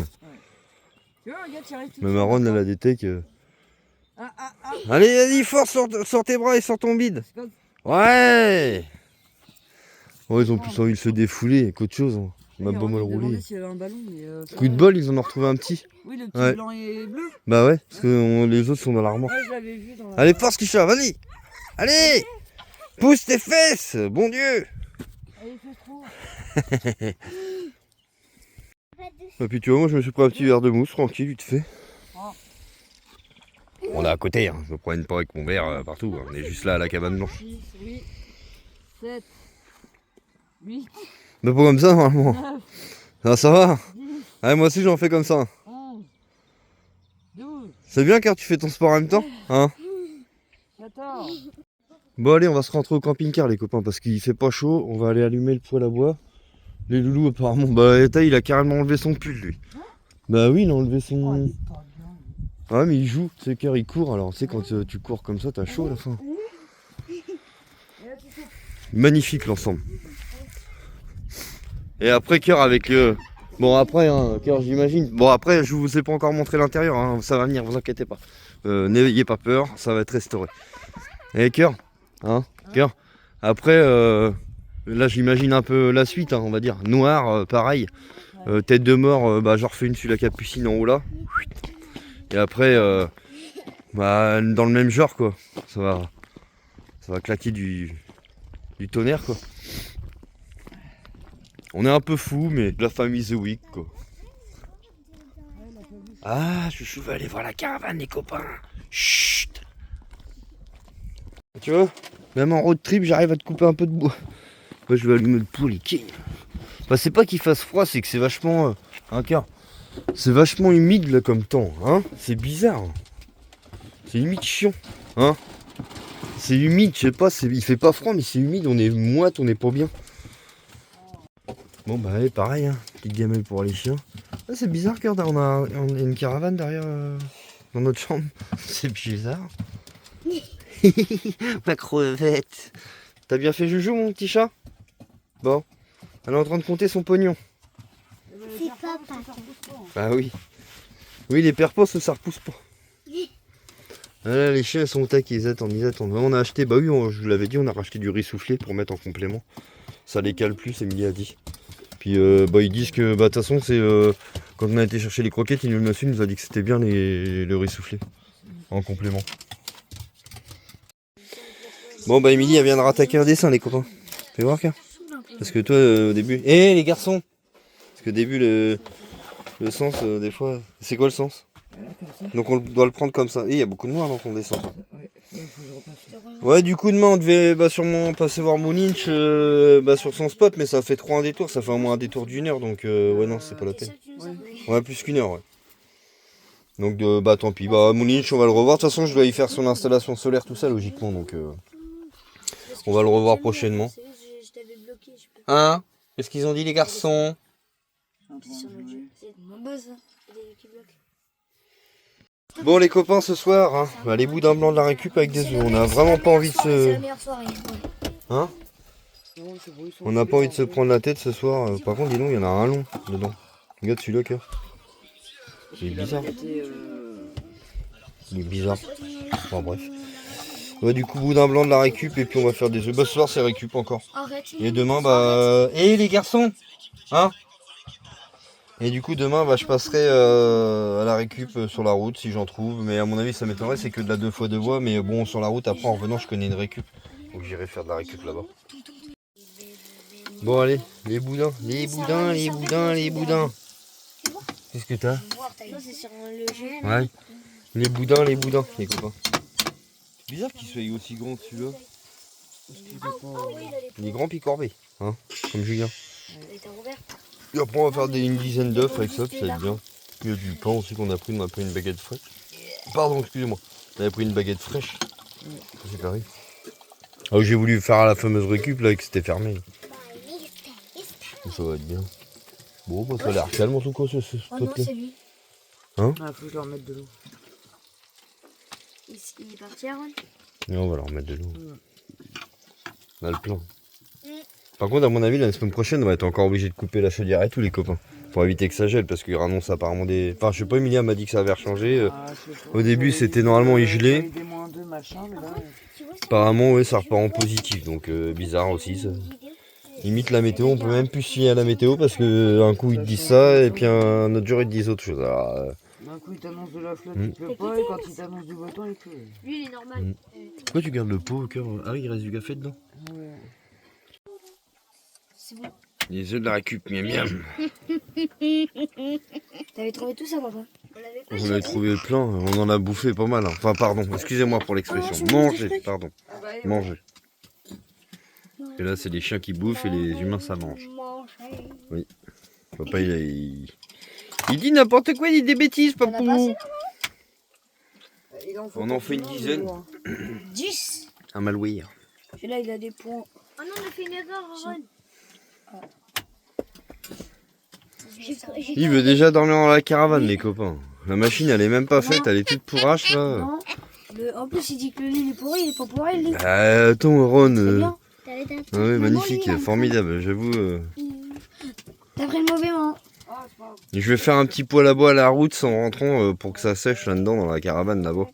Tu vois, regarde, tu arrives tout Même seul, Aaron, elle maintenant. a des techs. Ah. Allez, vas-y, force, sors tes bras et sors ton bide. C'est comme- Ouais. Oh, ils ont plus envie de se défouler qu'autre chose. On a Il beau mal me demandait roulé. s'il y avait un ballon, mais Coup de bol, ils en ont retrouvé un petit. Oui, le petit Ouais. blanc et bleu. Bah ouais, parce que les autres sont dans la remorque. Ouais, je l'avais vu dans la... Allez, force, Kisha, vas-y. Allez. Pousse tes fesses, bon Dieu. Allez, fais trop. Et puis tu vois, moi je me suis pris un petit verre de mousse, tranquille, vite fait. Oh. On est à côté, hein. Je me promène pas avec mon verre partout. Hein. On est juste là à la cabane blanche. 6, 8, 7, 8, Mais pas comme ça normalement. 9, Ah, ça va. 10, Ouais, moi aussi j'en fais comme ça. 11, 12, C'est bien car tu fais ton sport en même temps. Hein. 14. Bon allez, on va se rentrer au camping-car les copains parce qu'il fait pas chaud. On va aller allumer le poêle à bois. Les loulous apparemment, bah il a carrément enlevé son pull lui. Bah oui, il a enlevé Oh, son... il est pas bien. Ouais mais il joue, tu sais car il court. Alors tu sais quand tu cours comme ça, t'as chaud à la fin. Et là, tu fais- Magnifique l'ensemble. Et après cœur avec le... Bon après, hein, cœur j'imagine. Bon après, je vous ai pas encore montré l'intérieur, hein. Ça va venir, vous inquiétez pas. N'ayez pas peur, ça va être restauré. Et cœur, hein, cœur. Après, là j'imagine un peu la suite, hein, on va dire. Noir, pareil. Tête de mort, bah j'en refais une sur la capucine en haut là. Et après, bah, dans le même genre quoi. Ça va claquer du tonnerre quoi. On est un peu fou, mais de la famille The Week quoi. Ah, je vais aller voir la caravane les copains. Chut. Tu vois, même en road trip, j'arrive à te couper un peu de bois. Moi, je vais allumer le poêle, il Bah, c'est pas qu'il fasse froid, c'est que c'est vachement... un quart. C'est vachement humide là comme temps, hein. C'est bizarre. C'est limite chiant, hein. C'est humide, je sais pas, il fait pas froid mais c'est humide, on est moite, on est pas bien. Bon bah allez, pareil, hein. Petite gamelle pour les chiens. Ah, c'est bizarre, regarde, on a une caravane derrière dans notre chambre. C'est bizarre. Ma crevette. T'as bien fait Joujou, mon petit chat? Bon, elle est en train de compter son pognon. C'est pas papa. Bah oui. Oui, les perpos, ça repousse pas. Ah là, les chiens sont au taquet, ils attendent. On a acheté, bah oui, je vous l'avais dit, on a racheté du riz soufflé pour mettre en complément. Ça les cale plus, Emilie a dit. Puis bah, ils disent que, bah de toute façon, c'est quand on a été chercher les croquettes, le monsieur nous a dit que c'était bien le riz soufflé en complément. Bon bah Emilie, elle vient de rattaquer un dessin, les copains. Fais voir, car. Parce que toi, au début... Eh les garçons! Parce que au début, le sens, des fois... C'est quoi le sens? Donc on doit le prendre comme ça. Et il y a beaucoup de noir dans ton dessin. Ouais, du coup, demain, on devait sûrement passer voir Moulinch sur son spot, mais ça fait trop un détour. Ça fait au moins un détour d'1 heure, donc ouais, non, c'est pas la peine. Ouais, plus qu'1 heure, ouais. Donc, bah tant pis. Bah, Moulinch, on va le revoir. De toute façon, je dois y faire son installation solaire, tout ça, logiquement, donc... on va le revoir prochainement. Hein? Qu'est-ce qu'ils ont dit, les garçons? Bon, les copains, ce soir, hein, bah, les boudins blancs de la récup avec des œufs. On a vraiment pas envie de se... C'est la meilleure soirée. Hein? On n'a pas envie de se prendre la tête ce soir. Par contre, dis donc, il y en a un long dedans. Regarde celui-là, cœur. Il est bizarre. Il est bizarre. Bon, bref. Ouais, du coup, boudin blanc de la récup et puis on va faire des œufs. Bah, ce soir, c'est récup encore. Et demain, bah... Eh, les garçons! Hein? Et du coup, demain, bah, je passerai à la récup sur la route si j'en trouve. Mais à mon avis, ça m'étonnerait, c'est que de la 2x2 voies. Mais bon, sur la route, après, en revenant, je connais une récup. Donc j'irai faire de la récup là-bas. Bon, allez, les boudins. Qu'est-ce que t'as? Ouais. Les boudins, les copains. C'est bizarre qu'il soit aussi grand que celui-là. Il est grand puis corbé, hein, comme Julien. Et après on va faire une dizaine d'œufs avec ça, puis ça va être bien. Il y a du pain aussi qu'on a pris, on a pris une baguette fraîche. Pardon, excusez-moi. On avait pris une baguette fraîche. C'est pareil. Ah, j'ai voulu faire la fameuse récup là et que c'était fermé. Ça va être bien. Bon, bah, ça a l'air calme en tout cas ce spot là. Hein? Ah, faut que je leur mette de l'eau. Il est parti, Aaron? Et on va leur mettre de l'eau. On a le plan. Par contre, à mon avis, la semaine prochaine, on va être encore obligé de couper la chaudière et tout, les copains. Pour éviter que ça gèle, parce qu'il annonce apparemment des... Enfin, je sais pas, Emilia m'a dit que ça avait changé. Au début, c'était normalement gelé. Apparemment, ouais, ça repart en positif. Donc, bizarre aussi, ça. Limite la météo, on peut même plus se fier à la météo, parce que un coup, ils te disent ça, et puis un autre jour, ils te disent autre chose. Alors, d'un coup, il t'annonce de la flotte, il pleut pas, et quand il t'annonce du beau temps, il pleut. Lui, il est normal. Pourquoi tu gardes le pot au cœur? Ah oui, il reste du café dedans. Ouais. C'est bon. Les œufs de la récup, miam miam. T'avais trouvé tout ça, papa? On avait trouvé plein, on en a bouffé pas mal. Hein. Enfin, pardon, excusez-moi pour l'expression. Manger, pardon. Manger. Et là, c'est les chiens qui bouffent et les humains, ça mange. Oui. Papa, il dit n'importe quoi, il dit des bêtises, papou. On en fait une dizaine. 10. Un malouir. Et là, il a des points. Oh non, on a fait une erreur, Aaron. Il veut déjà dormir dans la caravane, les copains. La machine, elle est même pas faite, elle est toute pourrache, là. Non. En plus, il dit que le lit est pourri, il est pas pourri, le lit. Attends, Ron. C'est bien. Ah oui, magnifique, formidable, j'avoue. T'as pris le mauvais moment. Je vais faire un petit poêle à bois à la route en rentrant pour que ça sèche là-dedans dans la caravane là-bas.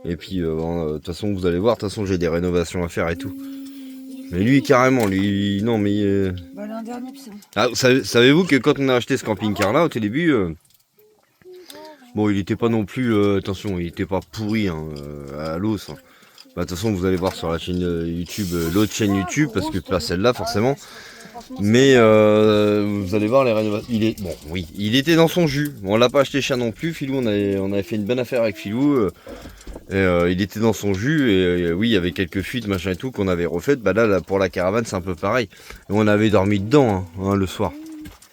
Et puis, de toute façon, vous allez voir, de toute façon, j'ai des rénovations à faire et tout. Mais lui, carrément, lui, non, mais... Bah, l'un dernier, puis c'est bon. Ah, savez-vous que quand on a acheté ce camping-car là, au tout début, bon, il était pas non plus, attention, il était pas pourri hein, à l'os. Hein. Bah, de toute façon, vous allez voir sur la chaîne YouTube, l'autre chaîne YouTube, parce que pas celle-là forcément. Mais vous allez voir les rénovations. Il est bon, oui, il était dans son jus. Bon, on l'a pas acheté cher non plus. Filou, on avait fait une bonne affaire avec Filou. Et il était dans son jus et oui, il y avait quelques fuites, machin et tout qu'on avait refaites. Bah là, pour la caravane, c'est un peu pareil. Et on avait dormi dedans hein, le soir.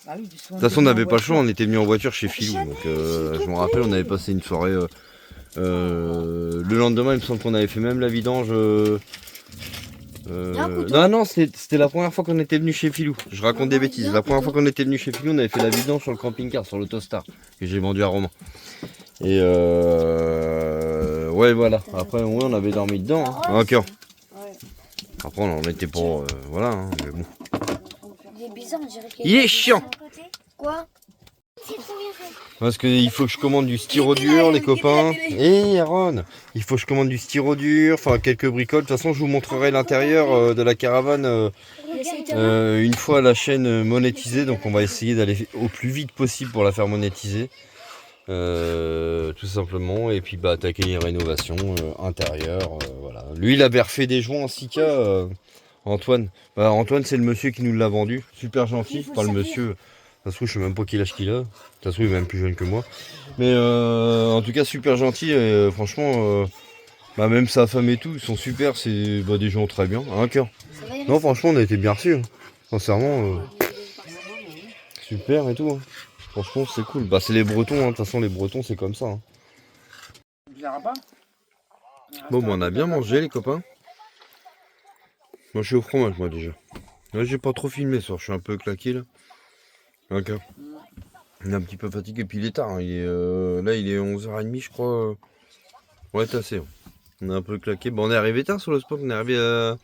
Ah oui, De toute façon, on n'avait pas le choix, on était venu en voiture chez Philou. Donc je me rappelle, on avait passé une soirée. Le lendemain, il me semble qu'on avait fait même la vidange. Non, c'était la première fois qu'on était venu chez Philou. Je raconte des bêtises. La première fois qu'on était venu chez Philou, on avait fait la vidange sur le camping-car, sur l'Autostar, que j'ai vendu à Romain. Et ouais, voilà. Après, ouais, on avait dormi dedans. Hein. Ok. Après, on était pour. Voilà. Hein, mais bon. Il est bizarre, on dirait qu'il Il est chiant. Quoi? Parce qu'il faut que je commande du styro dur, les copains. Et Aaron, il faut que je commande du styro dur, enfin quelques bricoles. De toute façon, je vous montrerai l'intérieur de la caravane une fois la chaîne monétisée. Donc, on va essayer d'aller au plus vite possible pour la faire monétiser. Tout simplement. Et puis, attaquer les rénovations intérieures. Voilà. Lui, il avait refait des joints en Sika, Antoine. Antoine, c'est le monsieur qui nous l'a vendu. Super gentil. Enfin, le monsieur. Ça se trouve, je sais même pas quel âge qu'il a. Ça se trouve, il est même plus jeune que moi. Mais en tout cas, super gentil. Et franchement, même sa femme et tout, ils sont super. C'est des gens très bien. Hein, cœur. Non, franchement, on a été bien reçus. Hein. Sincèrement, super et tout. Hein. Franchement, c'est cool. C'est les Bretons. De toute façon, les Bretons, c'est comme ça. Hein. Bon, on a bien mangé, les copains. Moi, je suis au fromage, moi, déjà. Là, j'ai pas trop filmé, ça. Je suis un peu claqué, là. Ok. On est un petit peu fatigué, puis il est tard. Hein. Là, il est 11h30, je crois. Ouais, t'as assez. On est un peu claqué. On est arrivé tard sur le spot. On est arrivé à.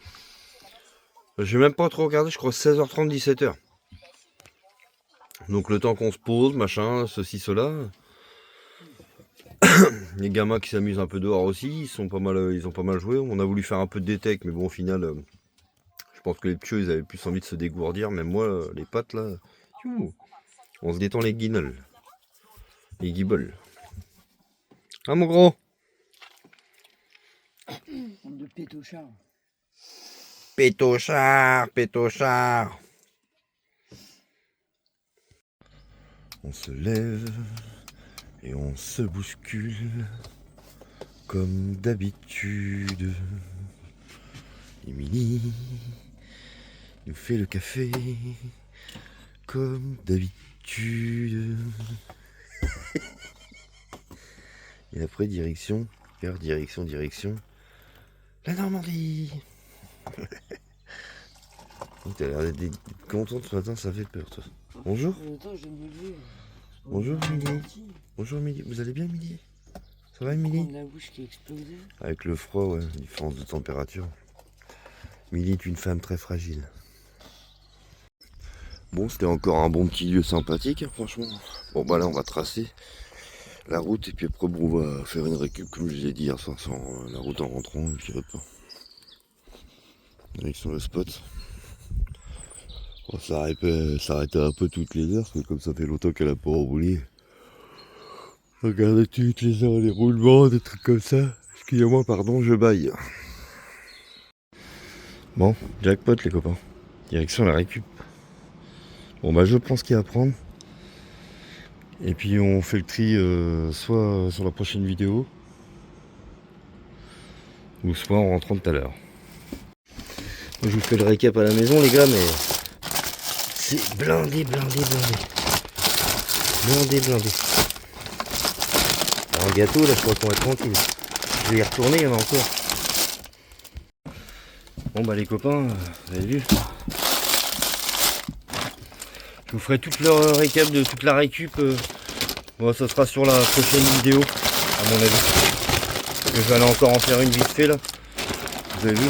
J'ai même pas trop regardé, je crois 16h30, 17h. Donc, le temps qu'on se pose, machin, ceci, cela. Les gamins qui s'amusent un peu dehors aussi, ils ont pas mal joué. On a voulu faire un peu de détec, mais bon, au final, je pense que les petits, ils avaient plus envie de se dégourdir. Même moi, les pattes, là. On se détend les guignols. Les guiboles. Ah mon gros. De pétochard. Pétochard. On se lève et on se bouscule comme d'habitude. Émilie nous fait le café. Comme d'habitude. Et après, direction. La Normandie. T'as l'air d'être content ce matin, ça fait peur, toi. Bonjour. Bonjour, Émilie. Bonjour, Émilie. Vous allez bien, Émilie? Ça va, Émilie? La bouche qui a explosé. Avec le froid, ouais, différence de température. Émilie est une femme très fragile. Bon, c'était encore un bon petit lieu sympathique, hein, franchement. Bon, là, on va tracer la route et puis après, on va faire une récup, comme je vous ai dit hier soir, sur la route en rentrant. Et puis hop, direction le spot. On s'arrêter un peu toutes les heures, parce que comme ça fait longtemps qu'elle a pas roulé. Regardez toutes les heures les roulements, des trucs comme ça. Excusez-moi, pardon, je baille. Bon, jackpot les copains. Direction la récup. Bon je pense qu'il y a à prendre. Et puis on fait le tri soit sur la prochaine vidéo ou soit en rentrant tout à l'heure. Je vous fais le récap à la maison les gars, mais c'est blindé. Blindé. Alors un gâteau là je crois qu'on va être tranquille. Je vais y retourner, il y en a encore. Bon les copains, vous avez vu. Je vous ferai toute le récap de toute la récup. Ça sera sur la prochaine vidéo, à mon avis. Je vais aller encore en faire une vite fait là. Vous avez vu.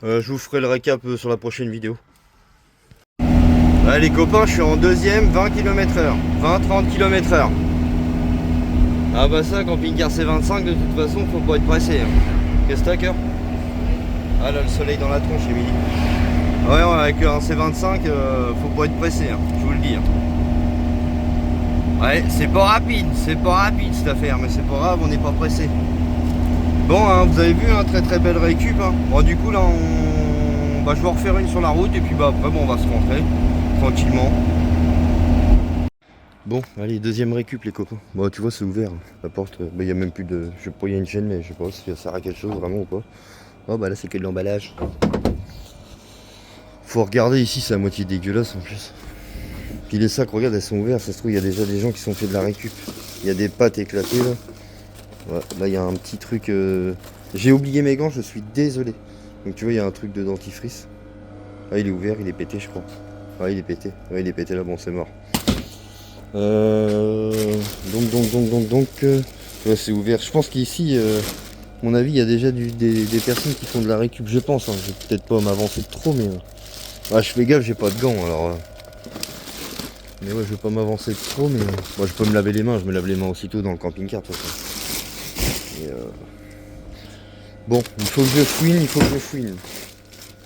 Je vous ferai le récap sur la prochaine vidéo. Les copains, je suis en deuxième, 20 km/h. 20-30 km/h. Ah ça, camping-car C25, de toute façon, faut pas être pressé. Hein. Qu'est-ce que t'as, cœur? Ah là, le soleil dans la tronche, Émilie. Ouais, avec un C25, faut pas être pressé, hein, je vous le dis. Hein. Ouais, c'est pas rapide cette affaire, mais c'est pas grave, on n'est pas pressé. Bon, hein, vous avez vu, hein, très belle récup. Hein. Bon, du coup, là, je vais en refaire une sur la route, et puis après, on va se rentrer tranquillement. Bon, allez, deuxième récup les copains. Bon, tu vois, c'est ouvert. La porte, il y a même plus de... Je sais pas, il y a une chaîne, mais je sais pas si ça sert à quelque chose vraiment ou pas. Oh, bah là, c'est que de l'emballage. Faut regarder ici, c'est à moitié dégueulasse en plus. Puis les sacs, regarde, elles sont ouvertes. Ça se trouve, il y a déjà des gens qui sont fait de la récup. Il y a des pâtes éclatées là. Ouais, là, il y a un petit truc... J'ai oublié mes gants, je suis désolé. Donc tu vois, il y a un truc de dentifrice. Ah, il est ouvert, il est pété, je crois. Ah, il est pété. Ouais, il est pété là, bon, c'est mort. Ouais, c'est ouvert. Je pense qu'ici, à mon avis, il y a déjà des personnes qui font de la récup, je pense. Hein. Je vais peut-être pas m'avancer trop, mais... Ah, je fais gaffe, j'ai pas de gants, alors... Mais ouais, je vais pas m'avancer trop, mais... Moi, je peux me laver les mains, je me lave les mains aussitôt dans le camping-car, de toute façon. Et bon, il faut que je fouine,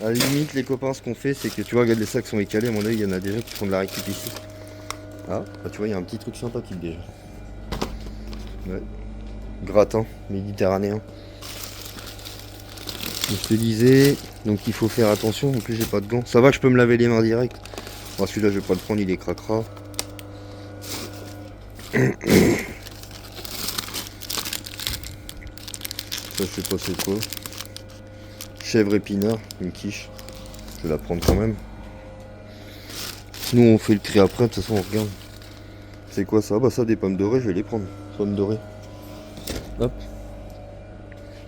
À la limite, les copains, ce qu'on fait, c'est que tu vois, regarde, les sacs sont écalés, à mon avis, il y en a déjà qui font de la récup ici. Ah, bah tu vois, il y a un petit truc sympathique déjà. Ouais. Gratin méditerranéen. Donc, je te disais, donc il faut faire attention, en plus j'ai pas de gants. Ça va que je peux me laver les mains direct. Bon, celui-là, je vais pas le prendre, il est cracra. Ça, je sais pas c'est quoi. Chèvre épinard, une quiche. Je vais la prendre quand même. Nous on fait le tri après, de toute façon on regarde. C'est quoi ça? Bah ça, des pommes dorées, je vais les prendre. Pommes dorées. Hop.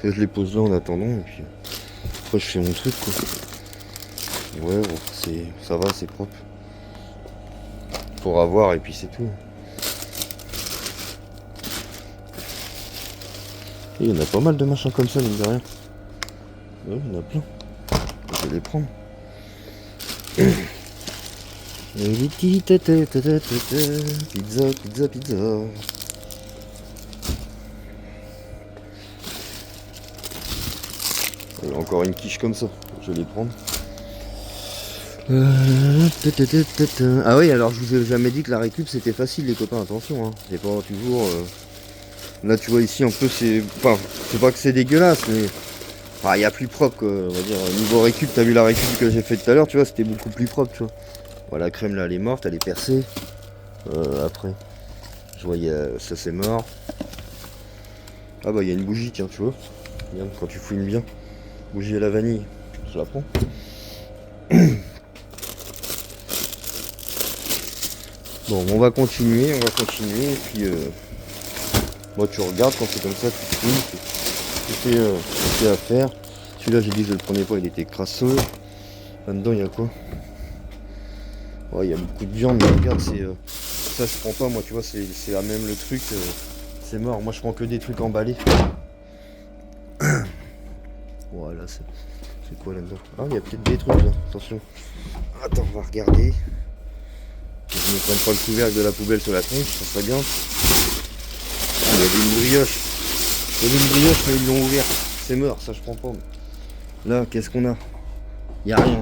Et je les pose là en attendant et puis après je fais mon truc quoi. Ouais, bon, ça va, c'est propre. Pour avoir et puis c'est tout. Et il y en a pas mal de machins comme ça, mine de rien. Ouais, il y en a plein. Je vais les prendre. Pizza. Il y a encore une quiche comme ça. Je vais les prendre. Ah oui, alors je vous ai jamais dit que la récup c'était facile les copains, attention. Hein. C'est pas toujours... Là tu vois ici un peu c'est... Enfin, c'est pas que c'est dégueulasse, mais... Enfin, il y a plus propre quoi, on va dire. Niveau récup, t'as vu la récup que j'ai fait tout à l'heure, tu vois, c'était beaucoup plus propre, tu vois. Voilà, la crème là, elle est morte, elle est percée. Après, je vois, ça c'est mort. Ah bah, il y a une bougie, tiens, tu vois. Regarde, quand tu fouines bien. Bougie à la vanille, je la prends. Bon, on va continuer, et puis... Moi, tu regardes, quand c'est comme ça, tu fouines, tu fais à faire. Celui-là, j'ai dit que je le prenais pas, il était crasseux. Là-dedans, il y a quoi? Ouais, il y a beaucoup de viande, mais regarde, ça je prends pas, moi, tu vois, c'est à même le truc, c'est mort. Moi, je prends que des trucs emballés. Voilà, c'est quoi là-dedans? Ah, il y a peut-être des trucs là, attention. Attends, on va regarder. Je ne prenne pas le couvercle de la poubelle sur la tronche, ça serait bien. Ah, il y avait une brioche. Il y avait une brioche, mais ils l'ont ouverte. C'est mort, ça je prends pas. Là, qu'est-ce qu'on a? Il n'y a rien.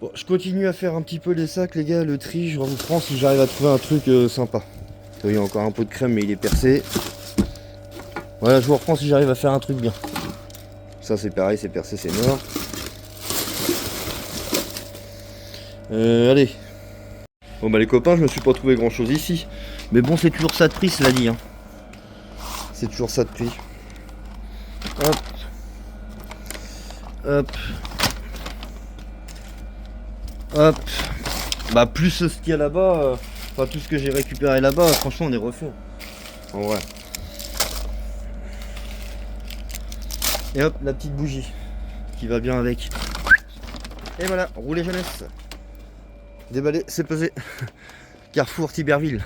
Bon, je continue à faire un petit peu les sacs, les gars, le tri. Je reprends si j'arrive à trouver un truc sympa. Il y a encore un pot de crème, mais il est percé. Voilà, je vous reprends si j'arrive à faire un truc bien. Ça, c'est pareil, c'est percé, c'est mort. Allez. Bon, bah, les copains, je me suis pas trouvé grand chose ici. Mais bon, c'est toujours ça de prix, cela dit. Hein. C'est toujours ça de prix. Hop. Hop. Hop. Bah, plus ce qu'il y a là-bas, enfin, tout ce que j'ai récupéré là-bas, franchement, on est refait. En vrai. Et hop, la petite bougie qui va bien avec. Et voilà, rouler jeunesse. Déballé, c'est pesé. Carrefour Tiberville.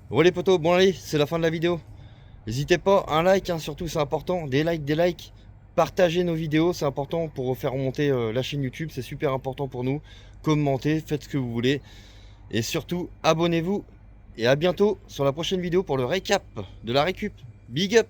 Bon les potos, bon allez, c'est la fin de la vidéo. N'hésitez pas, un like, hein, surtout c'est important. Des likes. Partagez nos vidéos, c'est important pour faire remonter la chaîne YouTube. C'est super important pour nous. Commentez, faites ce que vous voulez. Et surtout, abonnez-vous. Et à bientôt sur la prochaine vidéo pour le récap de la récup. Big up!